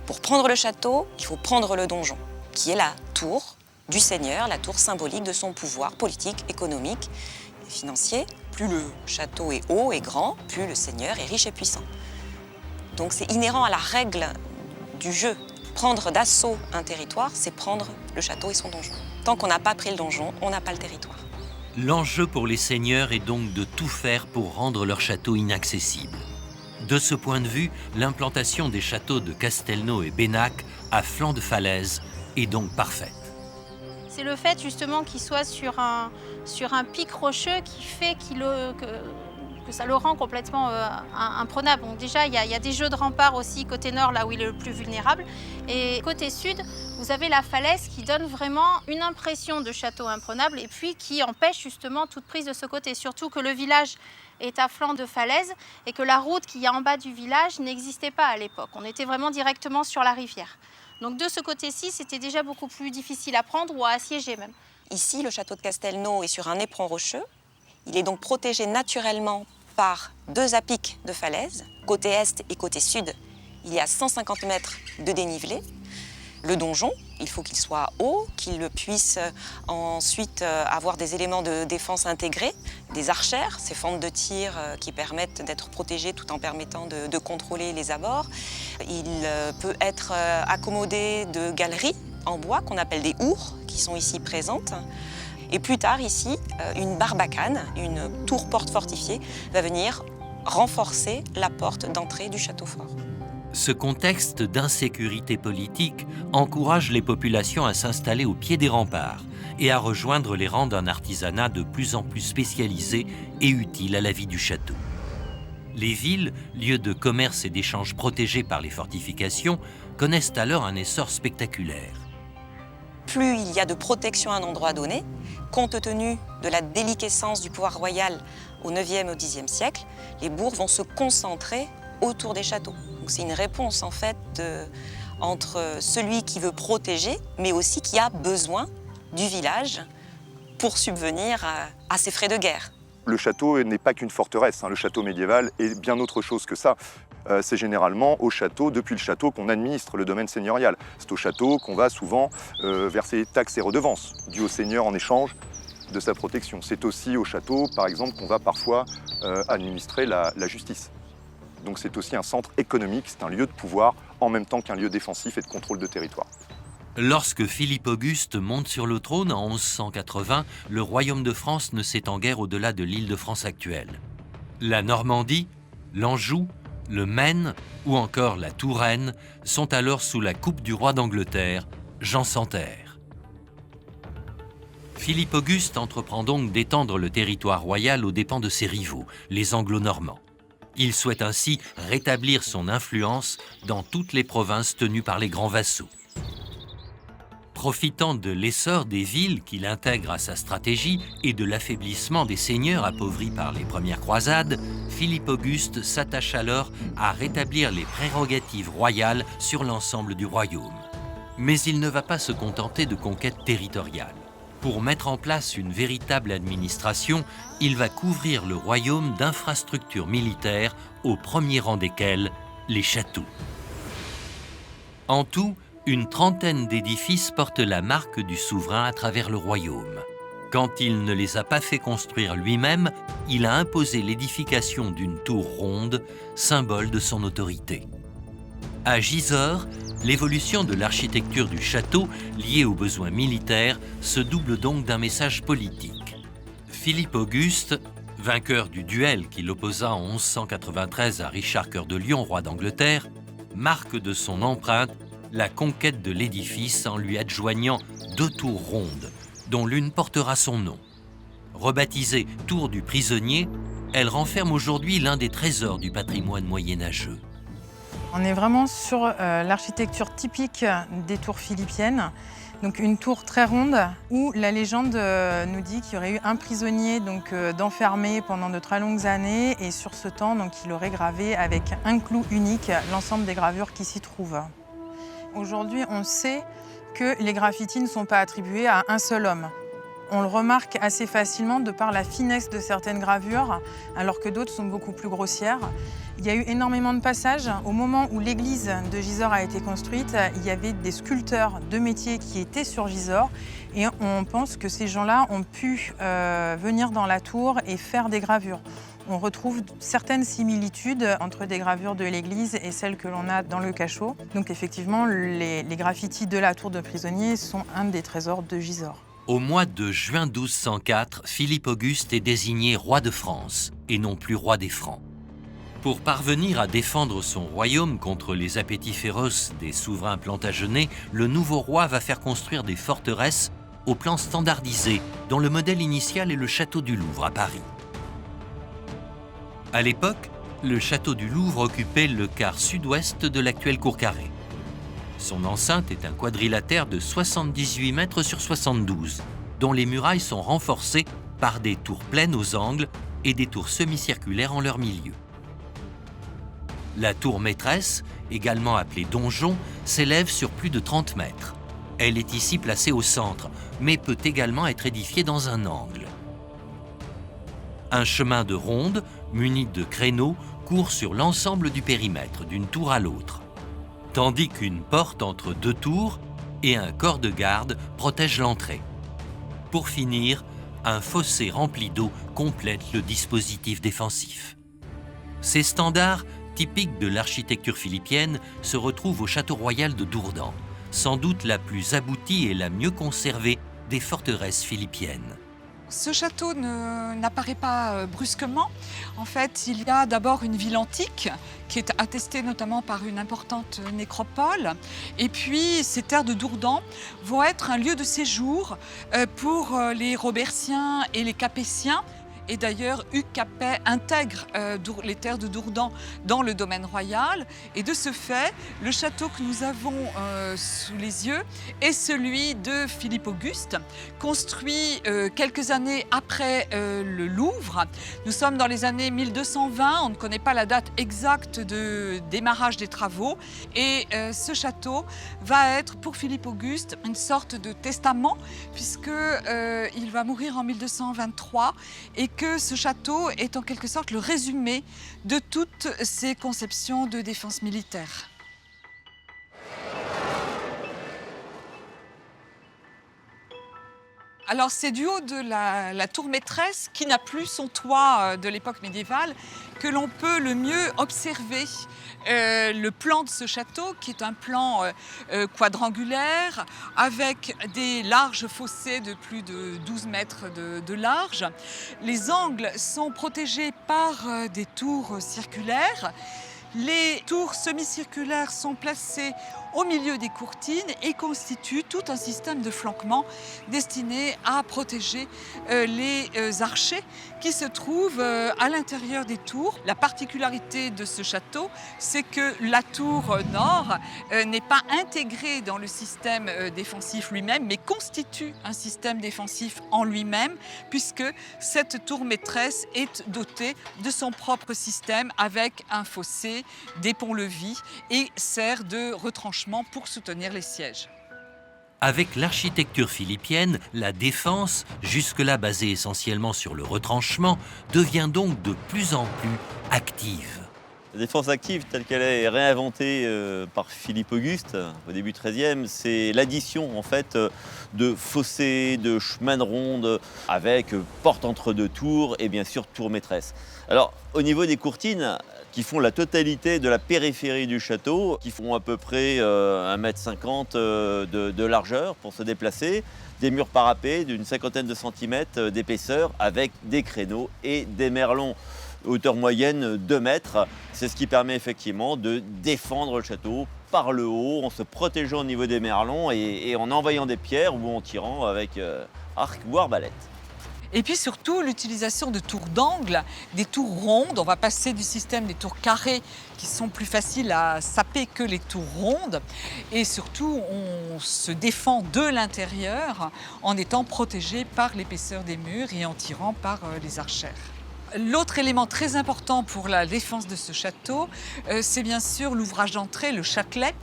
Pour prendre le château, il faut prendre le donjon, qui est la tour du seigneur, la tour symbolique de son pouvoir politique, économique et financier. Plus le château est haut et grand, plus le seigneur est riche et puissant. Donc c'est inhérent à la règle du jeu. Prendre d'assaut un territoire, c'est prendre le château et son donjon. Tant qu'on n'a pas pris le donjon, on n'a pas le territoire. L'enjeu pour les seigneurs est donc de tout faire pour rendre leur château inaccessible. De ce point de vue, l'implantation des châteaux de Castelnau et Bennac à flanc de falaise est donc parfaite. C'est le fait justement qu'il soit sur un pic rocheux qui fait que ça le rend complètement imprenable. Donc déjà, il y a des jeux de remparts aussi côté nord, là où il est le plus vulnérable. Et côté sud, vous avez la falaise qui donne vraiment une impression de château imprenable et puis qui empêche justement toute prise de ce côté. Surtout que le village est à flanc de falaise et que la route qu'il y a en bas du village n'existait pas à l'époque. On était vraiment directement sur la rivière. Donc de ce côté-ci, c'était déjà beaucoup plus difficile à prendre ou à assiéger même. Ici, le château de Castelnau est sur un éperon rocheux. Il est donc protégé naturellement par deux apics de falaise. Côté est et côté sud, il y a 150 mètres de dénivelé. Le donjon, il faut qu'il soit haut, qu'il puisse ensuite avoir des éléments de défense intégrés, des archères, ces fentes de tir qui permettent d'être protégées tout en permettant de contrôler les abords. Il peut être accommodé de galeries en bois qu'on appelle des hours, qui sont ici présentes. Et plus tard, ici, une barbacane, une tour-porte fortifiée, va venir renforcer la porte d'entrée du château fort. Ce contexte d'insécurité politique encourage les populations à s'installer au pied des remparts et à rejoindre les rangs d'un artisanat de plus en plus spécialisé et utile à la vie du château. Les villes, lieux de commerce et d'échanges protégés par les fortifications, connaissent alors un essor spectaculaire. Plus il y a de protection à un endroit donné, compte tenu de la déliquescence du pouvoir royal au IXe et au Xe siècle, les bourgs vont se concentrer autour des châteaux. C'est une réponse en fait entre celui qui veut protéger, mais aussi qui a besoin du village pour subvenir à ses frais de guerre. Le château n'est pas qu'une forteresse, le château médiéval est bien autre chose que ça. C'est généralement au château, depuis le château, qu'on administre le domaine seigneurial. C'est au château qu'on va souvent verser taxes et redevances dues au seigneur en échange de sa protection. C'est aussi au château, par exemple, qu'on va parfois administrer la justice. Donc c'est aussi un centre économique, c'est un lieu de pouvoir en même temps qu'un lieu défensif et de contrôle de territoire. Lorsque Philippe Auguste monte sur le trône en 1180, le royaume de France ne s'étend guère au-delà de l'Île-de-France actuelle. La Normandie, l'Anjou, le Maine ou encore la Touraine sont alors sous la coupe du roi d'Angleterre, Jean Santerre. Philippe Auguste entreprend donc d'étendre le territoire royal aux dépens de ses rivaux, les Anglo-Normands. Il souhaite ainsi rétablir son influence dans toutes les provinces tenues par les grands vassaux. Profitant de l'essor des villes qu'il intègre à sa stratégie et de l'affaiblissement des seigneurs appauvris par les premières croisades, Philippe Auguste s'attache alors à rétablir les prérogatives royales sur l'ensemble du royaume. Mais il ne va pas se contenter de conquêtes territoriales. Pour mettre en place une véritable administration, il va couvrir le royaume d'infrastructures militaires, au premier rang desquelles les châteaux. En tout, une trentaine d'édifices portent la marque du souverain à travers le royaume. Quand il ne les a pas fait construire lui-même, il a imposé l'édification d'une tour ronde, symbole de son autorité. À Gisors, l'évolution de l'architecture du château, liée aux besoins militaires, se double donc d'un message politique. Philippe Auguste, vainqueur du duel qui l'opposa en 1193 à Richard Cœur de Lion, roi d'Angleterre, marque de son empreinte la conquête de l'édifice en lui adjoignant 2 tours rondes, dont l'une portera son nom. Rebaptisée Tour du Prisonnier, elle renferme aujourd'hui l'un des trésors du patrimoine moyenâgeux. On est vraiment sur l'architecture typique des tours philippiennes. Donc une tour très ronde où la légende nous dit qu'il y aurait eu un prisonnier d'enfermé pendant de très longues années, et sur ce temps il aurait gravé avec un clou unique l'ensemble des gravures qui s'y trouvent. Aujourd'hui, on sait que les graffitis ne sont pas attribués à un seul homme. On le remarque assez facilement de par la finesse de certaines gravures, alors que d'autres sont beaucoup plus grossières. Il y a eu énormément de passages. Au moment où l'église de Gisors a été construite, il y avait des sculpteurs de métier qui étaient sur Gisors, et on pense que ces gens-là ont pu venir dans la tour et faire des gravures. On retrouve certaines similitudes entre des gravures de l'église et celles que l'on a dans le cachot. Donc effectivement, les graffitis de la tour de prisonnier sont un des trésors de Gisors. Au mois de juin 1204, Philippe Auguste est désigné roi de France et non plus roi des Francs. Pour parvenir à défendre son royaume contre les appétits féroces des souverains plantagenets, le nouveau roi va faire construire des forteresses au plan standardisé, dont le modèle initial est le château du Louvre à Paris. À l'époque, le château du Louvre occupait le quart sud-ouest de l'actuelle cour carrée. Son enceinte est un quadrilatère de 78 mètres sur 72, dont les murailles sont renforcées par des tours pleines aux angles et des tours semi-circulaires en leur milieu. La tour maîtresse, également appelée donjon, s'élève sur plus de 30 mètres. Elle est ici placée au centre, mais peut également être édifiée dans un angle. Un chemin de ronde, muni de créneaux, court sur l'ensemble du périmètre, d'une tour à l'autre, tandis qu'une porte entre 2 tours et un corps de garde protège l'entrée. Pour finir, un fossé rempli d'eau complète le dispositif défensif. Ces standards, typiques de l'architecture philippienne, se retrouvent au château royal de Dourdan, sans doute la plus aboutie et la mieux conservée des forteresses philippiennes. Ce château n'apparaît pas brusquement. En fait, il y a d'abord une ville antique qui est attestée notamment par une importante nécropole. Et puis, ces terres de Dourdan vont être un lieu de séjour pour les Robertiens et les Capétiens. Et d'ailleurs, Hugues Capet intègre les terres de Dourdan dans le domaine royal. Et de ce fait, le château que nous avons sous les yeux est celui de Philippe Auguste, construit quelques années après le Louvre. Nous sommes dans les années 1220, on ne connaît pas la date exacte de démarrage des travaux. Et ce château va être pour Philippe Auguste une sorte de testament, puisqu'il va mourir en 1223 et que ce château est en quelque sorte le résumé de toutes ces conceptions de défense militaire. Alors c'est du haut de la tour maîtresse, qui n'a plus son toit de l'époque médiévale, que l'on peut le mieux observer le plan de ce château, qui est un plan quadrangulaire, avec des larges fossés de plus de 12 mètres de large. Les angles sont protégés par des tours circulaires. Les tours semi-circulaires sont placées au milieu des courtines et constituent tout un système de flanquement destiné à protéger les archers qui se trouvent à l'intérieur des tours. La particularité de ce château, c'est que la tour nord n'est pas intégrée dans le système défensif lui-même, mais constitue un système défensif en lui-même, puisque cette tour maîtresse est dotée de son propre système avec un fossé, des ponts-levis et sert de retranchement pour soutenir les sièges. Avec l'architecture philippienne, la défense, jusque-là basée essentiellement sur le retranchement, devient donc de plus en plus active. La défense active, telle qu'elle est réinventée par Philippe Auguste au début XIIIe, c'est l'addition en fait de fossés, de chemins de ronde, avec porte entre deux tours et bien sûr tour maîtresse. Alors au niveau des courtines, qui font la totalité de la périphérie du château, qui font à peu près 1,50 m de largeur pour se déplacer, des murs parapets d'une 50aine de centimètres d'épaisseur avec des créneaux et des merlons. Hauteur moyenne 2 mètres, c'est ce qui permet effectivement de défendre le château par le haut, en se protégeant au niveau des merlons et en envoyant des pierres ou en tirant avec arc ou arbalète. Et puis surtout l'utilisation de tours d'angle, des tours rondes. On va passer du système des tours carrées qui sont plus faciles à saper que les tours rondes. Et surtout, on se défend de l'intérieur en étant protégé par l'épaisseur des murs et en tirant par les archères. L'autre élément très important pour la défense de ce château, c'est bien sûr l'ouvrage d'entrée, le châtelet,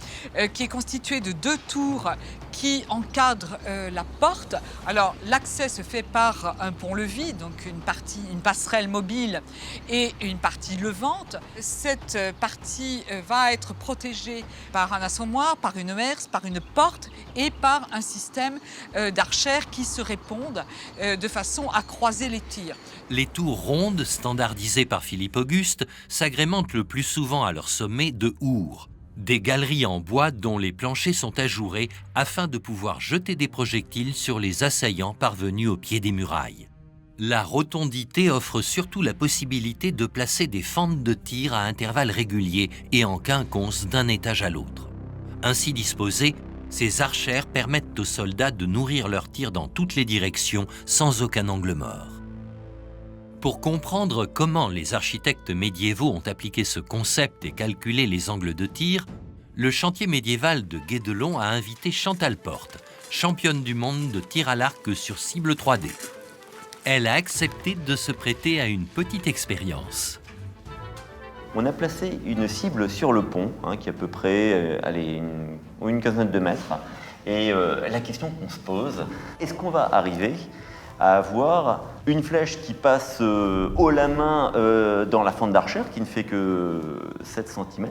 qui est constitué de 2 tours qui encadrent la porte. Alors l'accès se fait par un pont-levis, donc une passerelle mobile et une partie levante. Cette partie va être protégée par un assommoir, par une herse, par une porte et par un système d'archères qui se répondent de façon à croiser les tirs. Les tours rondes, standardisées par Philippe Auguste, s'agrémentent le plus souvent à leur sommet de hourds, des galeries en bois dont les planchers sont ajourés afin de pouvoir jeter des projectiles sur les assaillants parvenus au pied des murailles. La rotondité offre surtout la possibilité de placer des fentes de tir à intervalles réguliers et en quinconce d'un étage à l'autre. Ainsi disposées, ces archères permettent aux soldats de nourrir leurs tirs dans toutes les directions sans aucun angle mort. Pour comprendre comment les architectes médiévaux ont appliqué ce concept et calculé les angles de tir, le chantier médiéval de Guédelon a invité Chantal Porte, championne du monde de tir à l'arc sur cible 3D. Elle a accepté de se prêter à une petite expérience. On a placé une cible sur le pont, qui est à peu près une quinzaine de mètres. Et la question qu'on se pose, est-ce qu'on va arriver à avoir une flèche qui passe haut la main dans la fente d'archère, qui ne fait que 7 cm.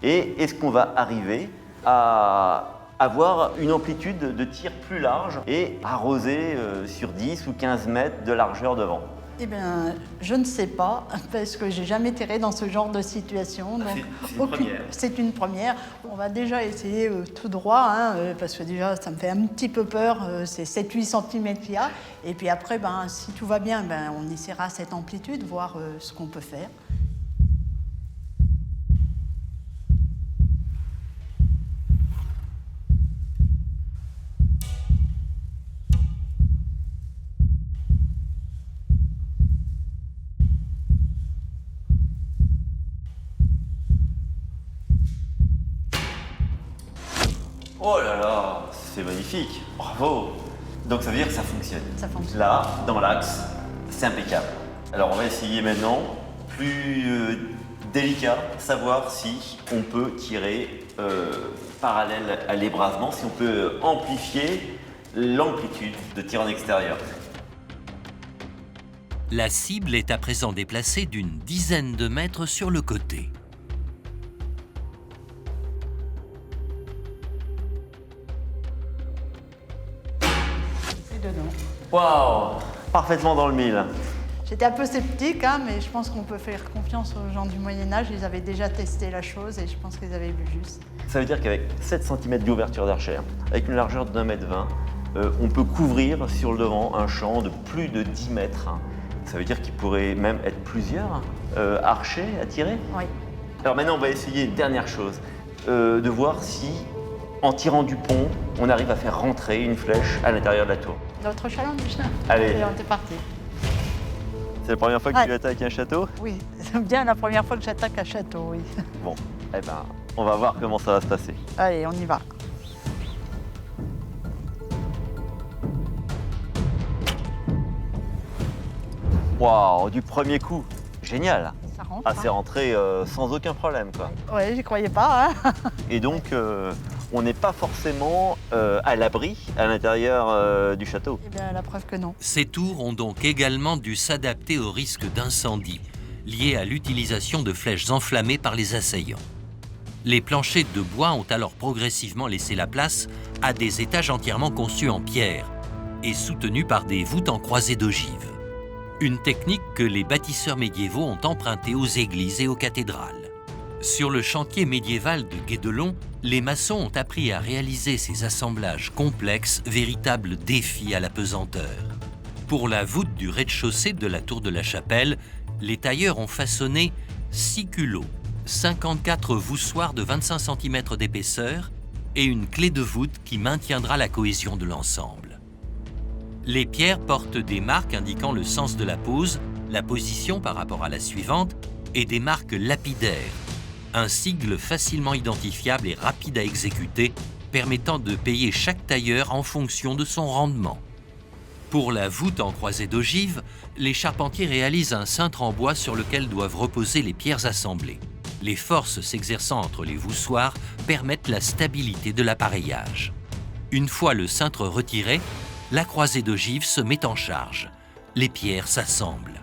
Et est-ce qu'on va arriver à avoir une amplitude de tir plus large et arroser sur 10 ou 15 mètres de largeur devant? Eh bien, je ne sais pas, parce que j'ai jamais tiré dans ce genre de situation. C'est une première. On va déjà essayer tout droit, parce que déjà, ça me fait un petit peu peur. C'est 7-8 cm qu'il y a. Et puis après, si tout va bien, on essaiera cette amplitude, voir ce qu'on peut faire. Oh là là, c'est magnifique, bravo! Donc ça veut dire que ça fonctionne. Ça fonctionne. Là, dans l'axe, c'est impeccable. Alors on va essayer maintenant, plus délicat, savoir si on peut tirer parallèle à l'ébrasement, si on peut amplifier l'amplitude de tir en extérieur. La cible est à présent déplacée d'une dizaine de mètres sur le côté. dedans. Waouh, parfaitement dans le mille. J'étais un peu sceptique, hein, mais je pense qu'on peut faire confiance aux gens du Moyen-Âge. Ils avaient déjà testé la chose et je pense qu'ils avaient vu juste. Ça veut dire qu'avec 7 cm d'ouverture d'archère, avec une largeur de 1,20 m, on peut couvrir sur le devant un champ de plus de 10 mètres. Ça veut dire qu'il pourrait même être plusieurs archers à tirer. Oui. Alors maintenant, on va essayer une dernière chose, de voir si, en tirant du pont, on arrive à faire rentrer une flèche à l'intérieur de la tour. Notre challenge. Allez. Et on est parti. C'est la première fois que tu attaques un château? Oui, c'est bien la première fois que j'attaque un château, oui. Bon, eh ben, on va voir comment ça va se passer. Allez, on y va. Waouh, du premier coup, génial. Ça rentre. Ah, c'est rentré sans aucun problème, quoi. Ouais, j'y croyais pas, hein. Et donc, on n'est pas forcément à l'abri à l'intérieur du château. Eh bien, la preuve que non. Ces tours ont donc également dû s'adapter au risque d'incendie, lié à l'utilisation de flèches enflammées par les assaillants. Les planchers de bois ont alors progressivement laissé la place à des étages entièrement conçus en pierre et soutenus par des voûtes en croisée d'ogives. Une technique que les bâtisseurs médiévaux ont empruntée aux églises et aux cathédrales. Sur le chantier médiéval de Guédelon, les maçons ont appris à réaliser ces assemblages complexes, véritables défis à la pesanteur. Pour la voûte du rez-de-chaussée de la tour de la Chapelle, les tailleurs ont façonné 6 culots, 54 voussoirs de 25 cm d'épaisseur et une clé de voûte qui maintiendra la cohésion de l'ensemble. Les pierres portent des marques indiquant le sens de la pose, la position par rapport à la suivante et des marques lapidaires, un sigle facilement identifiable et rapide à exécuter, permettant de payer chaque tailleur en fonction de son rendement. Pour la voûte en croisée d'ogive, les charpentiers réalisent un cintre en bois sur lequel doivent reposer les pierres assemblées. Les forces s'exerçant entre les voussoirs permettent la stabilité de l'appareillage. Une fois le cintre retiré, la croisée d'ogive se met en charge. Les pierres s'assemblent.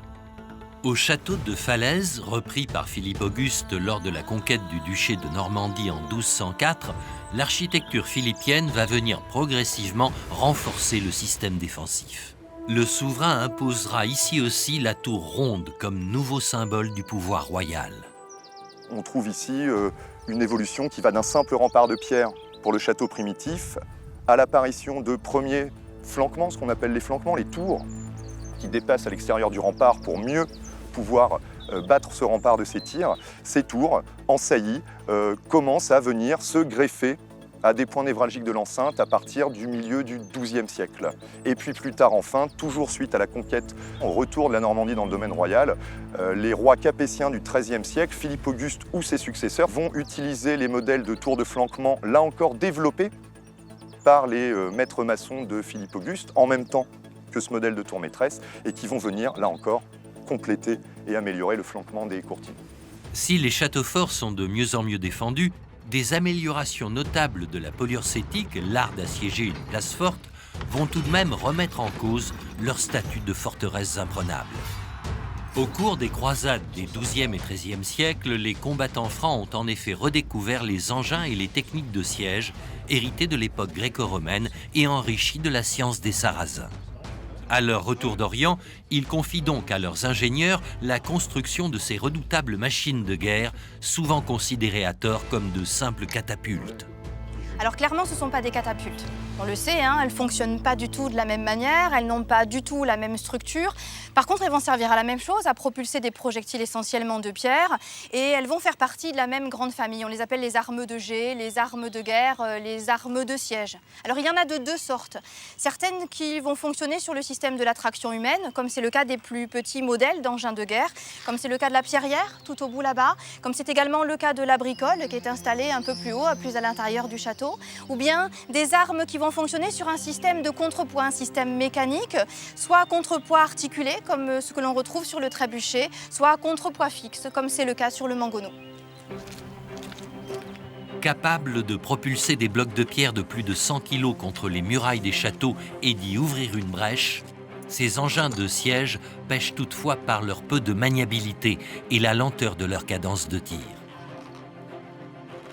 Au château de Falaise, repris par Philippe Auguste lors de la conquête du duché de Normandie en 1204, l'architecture philippienne va venir progressivement renforcer le système défensif. Le souverain imposera ici aussi la tour ronde comme nouveau symbole du pouvoir royal. On trouve ici une évolution qui va d'un simple rempart de pierre pour le château primitif à l'apparition de premiers flanquements, ce qu'on appelle les flanquements, les tours, qui dépassent à l'extérieur du rempart pour mieux pouvoir battre ce rempart de ces tirs. Ces tours, en saillie, commencent à venir se greffer à des points névralgiques de l'enceinte à partir du milieu du XIIe siècle. Et puis plus tard, enfin, toujours suite à la conquête, au retour de la Normandie dans le domaine royal, les rois capétiens du XIIIe siècle, Philippe Auguste ou ses successeurs, vont utiliser les modèles de tours de flanquement, là encore développés par les maîtres maçons de Philippe Auguste, en même temps que ce modèle de tour maîtresse, et qui vont venir, là encore, compléter et améliorer le flanquement des courtines. Si les châteaux forts sont de mieux en mieux défendus, des améliorations notables de la poliorcétique, l'art d'assiéger une place forte, vont tout de même remettre en cause leur statut de forteresses imprenables. Au cours des croisades des XIIe et XIIIe siècles, les combattants francs ont en effet redécouvert les engins et les techniques de siège hérités de l'époque gréco-romaine et enrichis de la science des Sarrasins. À leur retour d'Orient, ils confient donc à leurs ingénieurs la construction de ces redoutables machines de guerre, souvent considérées à tort comme de simples catapultes. Alors clairement, ce ne sont pas des catapultes. On le sait, hein, elles ne fonctionnent pas du tout de la même manière, elles n'ont pas du tout la même structure. Par contre, elles vont servir à la même chose, à propulser des projectiles essentiellement de pierre, et elles vont faire partie de la même grande famille. On les appelle les armes de jet, les armes de guerre, les armes de siège. Alors il y en a de deux sortes. Certaines qui vont fonctionner sur le système de la traction humaine, comme c'est le cas des plus petits modèles d'engins de guerre, comme c'est le cas de la pierrière, tout au bout là-bas, comme c'est également le cas de la bricole, qui est installée un peu plus haut, plus à l'intérieur du château, ou bien des armes qui vont fonctionner sur un système de contrepoids, un système mécanique, soit contrepoids articulé, comme ce que l'on retrouve sur le trébuchet, soit contrepoids fixe, comme c'est le cas sur le mangonneau. Capables de propulser des blocs de pierre de plus de 100 kg contre les murailles des châteaux et d'y ouvrir une brèche, ces engins de siège pêchent toutefois par leur peu de maniabilité et la lenteur de leur cadence de tir.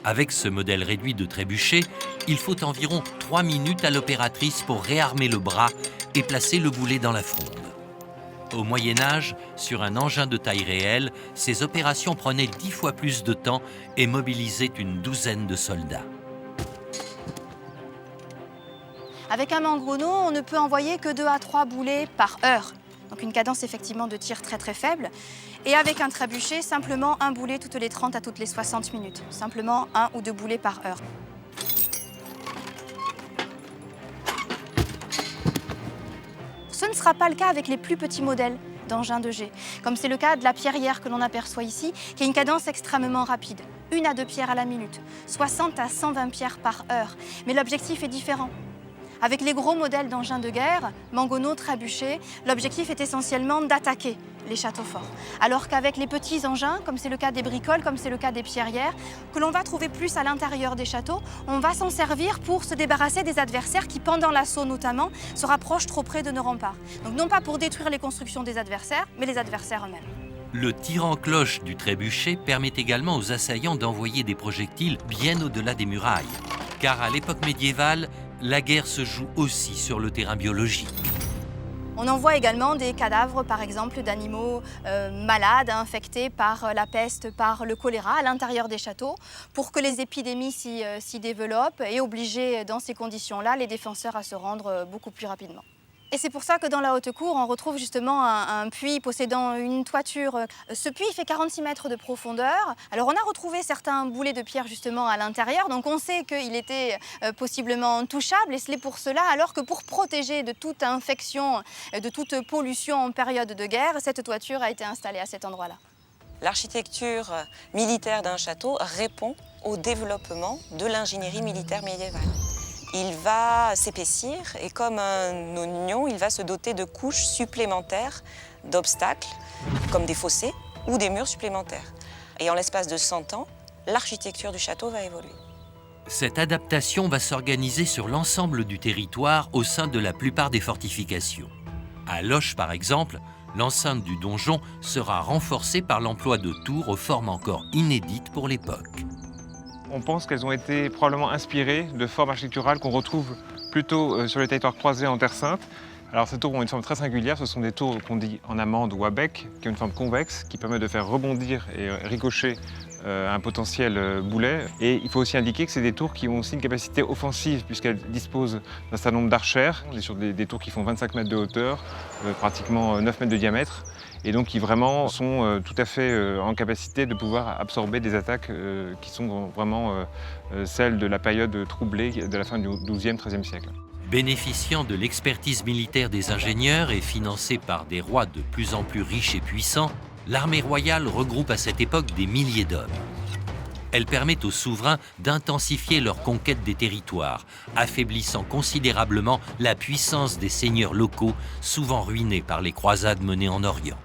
Avec ce modèle réduit de trébuchet, il faut environ 3 minutes à l'opératrice pour réarmer le bras et placer le boulet dans la fronde. Au Moyen-Âge, sur un engin de taille réelle, ces opérations prenaient 10 fois plus de temps et mobilisaient une douzaine de soldats. Avec un mangonneau, on ne peut envoyer que 2 à 3 boulets par heure. Donc une cadence effectivement de tir très très faible. Et avec un trébuchet, simplement un boulet toutes les 30 à toutes les 60 minutes. Simplement 1 ou 2 boulets par heure. Ce ne sera pas le cas avec les plus petits modèles d'engins de jet, comme c'est le cas de la pierrière que l'on aperçoit ici, qui a une cadence extrêmement rapide. 1 à 2 pierres à la minute, 60 à 120 pierres par heure. Mais l'objectif est différent. Avec les gros modèles d'engins de guerre, mangonneau, trébuchet, l'objectif est essentiellement d'attaquer les châteaux forts. Alors qu'avec les petits engins, comme c'est le cas des bricoles, comme c'est le cas des pierrières, que l'on va trouver plus à l'intérieur des châteaux, on va s'en servir pour se débarrasser des adversaires qui, pendant l'assaut notamment, se rapprochent trop près de nos remparts. Donc non pas pour détruire les constructions des adversaires, mais les adversaires eux-mêmes. Le tir en cloche du trébuchet permet également aux assaillants d'envoyer des projectiles bien au-delà des murailles. Car à l'époque médiévale, la guerre se joue aussi sur le terrain biologique. On envoie également des cadavres, par exemple, d'animaux malades, infectés par la peste, par le choléra à l'intérieur des châteaux, pour que les épidémies s'y développent et obliger dans ces conditions-là les défenseurs à se rendre beaucoup plus rapidement. Et c'est pour ça que dans la haute cour, on retrouve justement un puits possédant une toiture. Ce puits fait 46 mètres de profondeur. Alors on a retrouvé certains boulets de pierre justement à l'intérieur, donc on sait qu'il était possiblement touchable, et c'est pour cela alors que pour protéger de toute infection, de toute pollution en période de guerre, cette toiture a été installée à cet endroit-là. L'architecture militaire d'un château répond au développement de l'ingénierie militaire médiévale. Il va s'épaissir et comme un oignon, il va se doter de couches supplémentaires d'obstacles, comme des fossés ou des murs supplémentaires. Et en l'espace de 100 ans, l'architecture du château va évoluer. Cette adaptation va s'organiser sur l'ensemble du territoire au sein de la plupart des fortifications. À Loches, par exemple, l'enceinte du donjon sera renforcée par l'emploi de tours aux formes encore inédites pour l'époque. On pense qu'elles ont été probablement inspirées de formes architecturales qu'on retrouve plutôt sur les territoires croisés en Terre Sainte. Alors ces tours ont une forme très singulière, ce sont des tours qu'on dit en amande ou à bec, qui ont une forme convexe, qui permet de faire rebondir et ricocher un potentiel boulet. Et il faut aussi indiquer que c'est des tours qui ont aussi une capacité offensive, puisqu'elles disposent d'un certain nombre d'archères. On est sur des tours qui font 25 mètres de hauteur, pratiquement 9 mètres de diamètre, et donc qui vraiment sont tout à fait en capacité de pouvoir absorber des attaques qui sont vraiment celles de la période troublée de la fin du XIIe, XIIIe siècle. Bénéficiant de l'expertise militaire des ingénieurs et financée par des rois de plus en plus riches et puissants, l'armée royale regroupe à cette époque des milliers d'hommes. Elle permet aux souverains d'intensifier leur conquête des territoires, affaiblissant considérablement la puissance des seigneurs locaux, souvent ruinés par les croisades menées en Orient.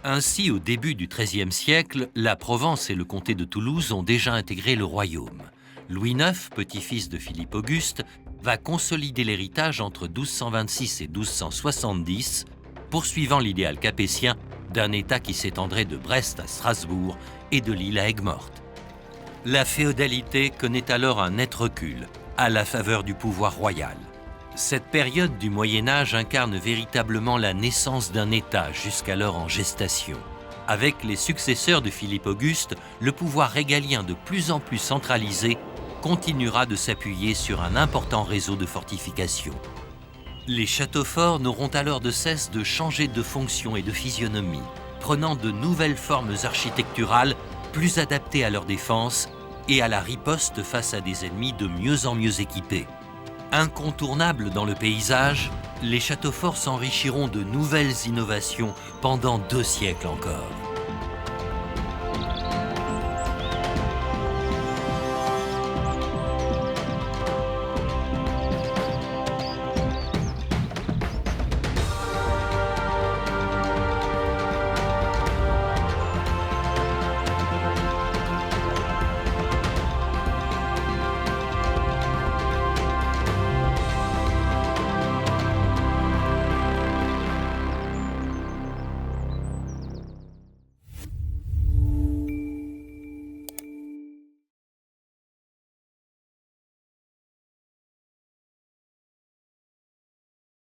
Ainsi, au début du XIIIe siècle, la Provence et le comté de Toulouse ont déjà intégré le royaume. Louis IX, petit-fils de Philippe Auguste, va consolider l'héritage entre 1226 et 1270, poursuivant l'idéal capétien d'un État qui s'étendrait de Brest à Strasbourg et de Lille à Aigues-Mortes. La féodalité connaît alors un net recul, à la faveur du pouvoir royal. Cette période du Moyen-Âge incarne véritablement la naissance d'un État jusqu'alors en gestation. Avec les successeurs de Philippe Auguste, le pouvoir régalien de plus en plus centralisé continuera de s'appuyer sur un important réseau de fortifications. Les châteaux forts n'auront alors de cesse de changer de fonction et de physionomie, prenant de nouvelles formes architecturales plus adaptées à leur défense et à la riposte face à des ennemis de mieux en mieux équipés. Incontournables dans le paysage, les châteaux forts s'enrichiront de nouvelles innovations pendant 2 siècles encore.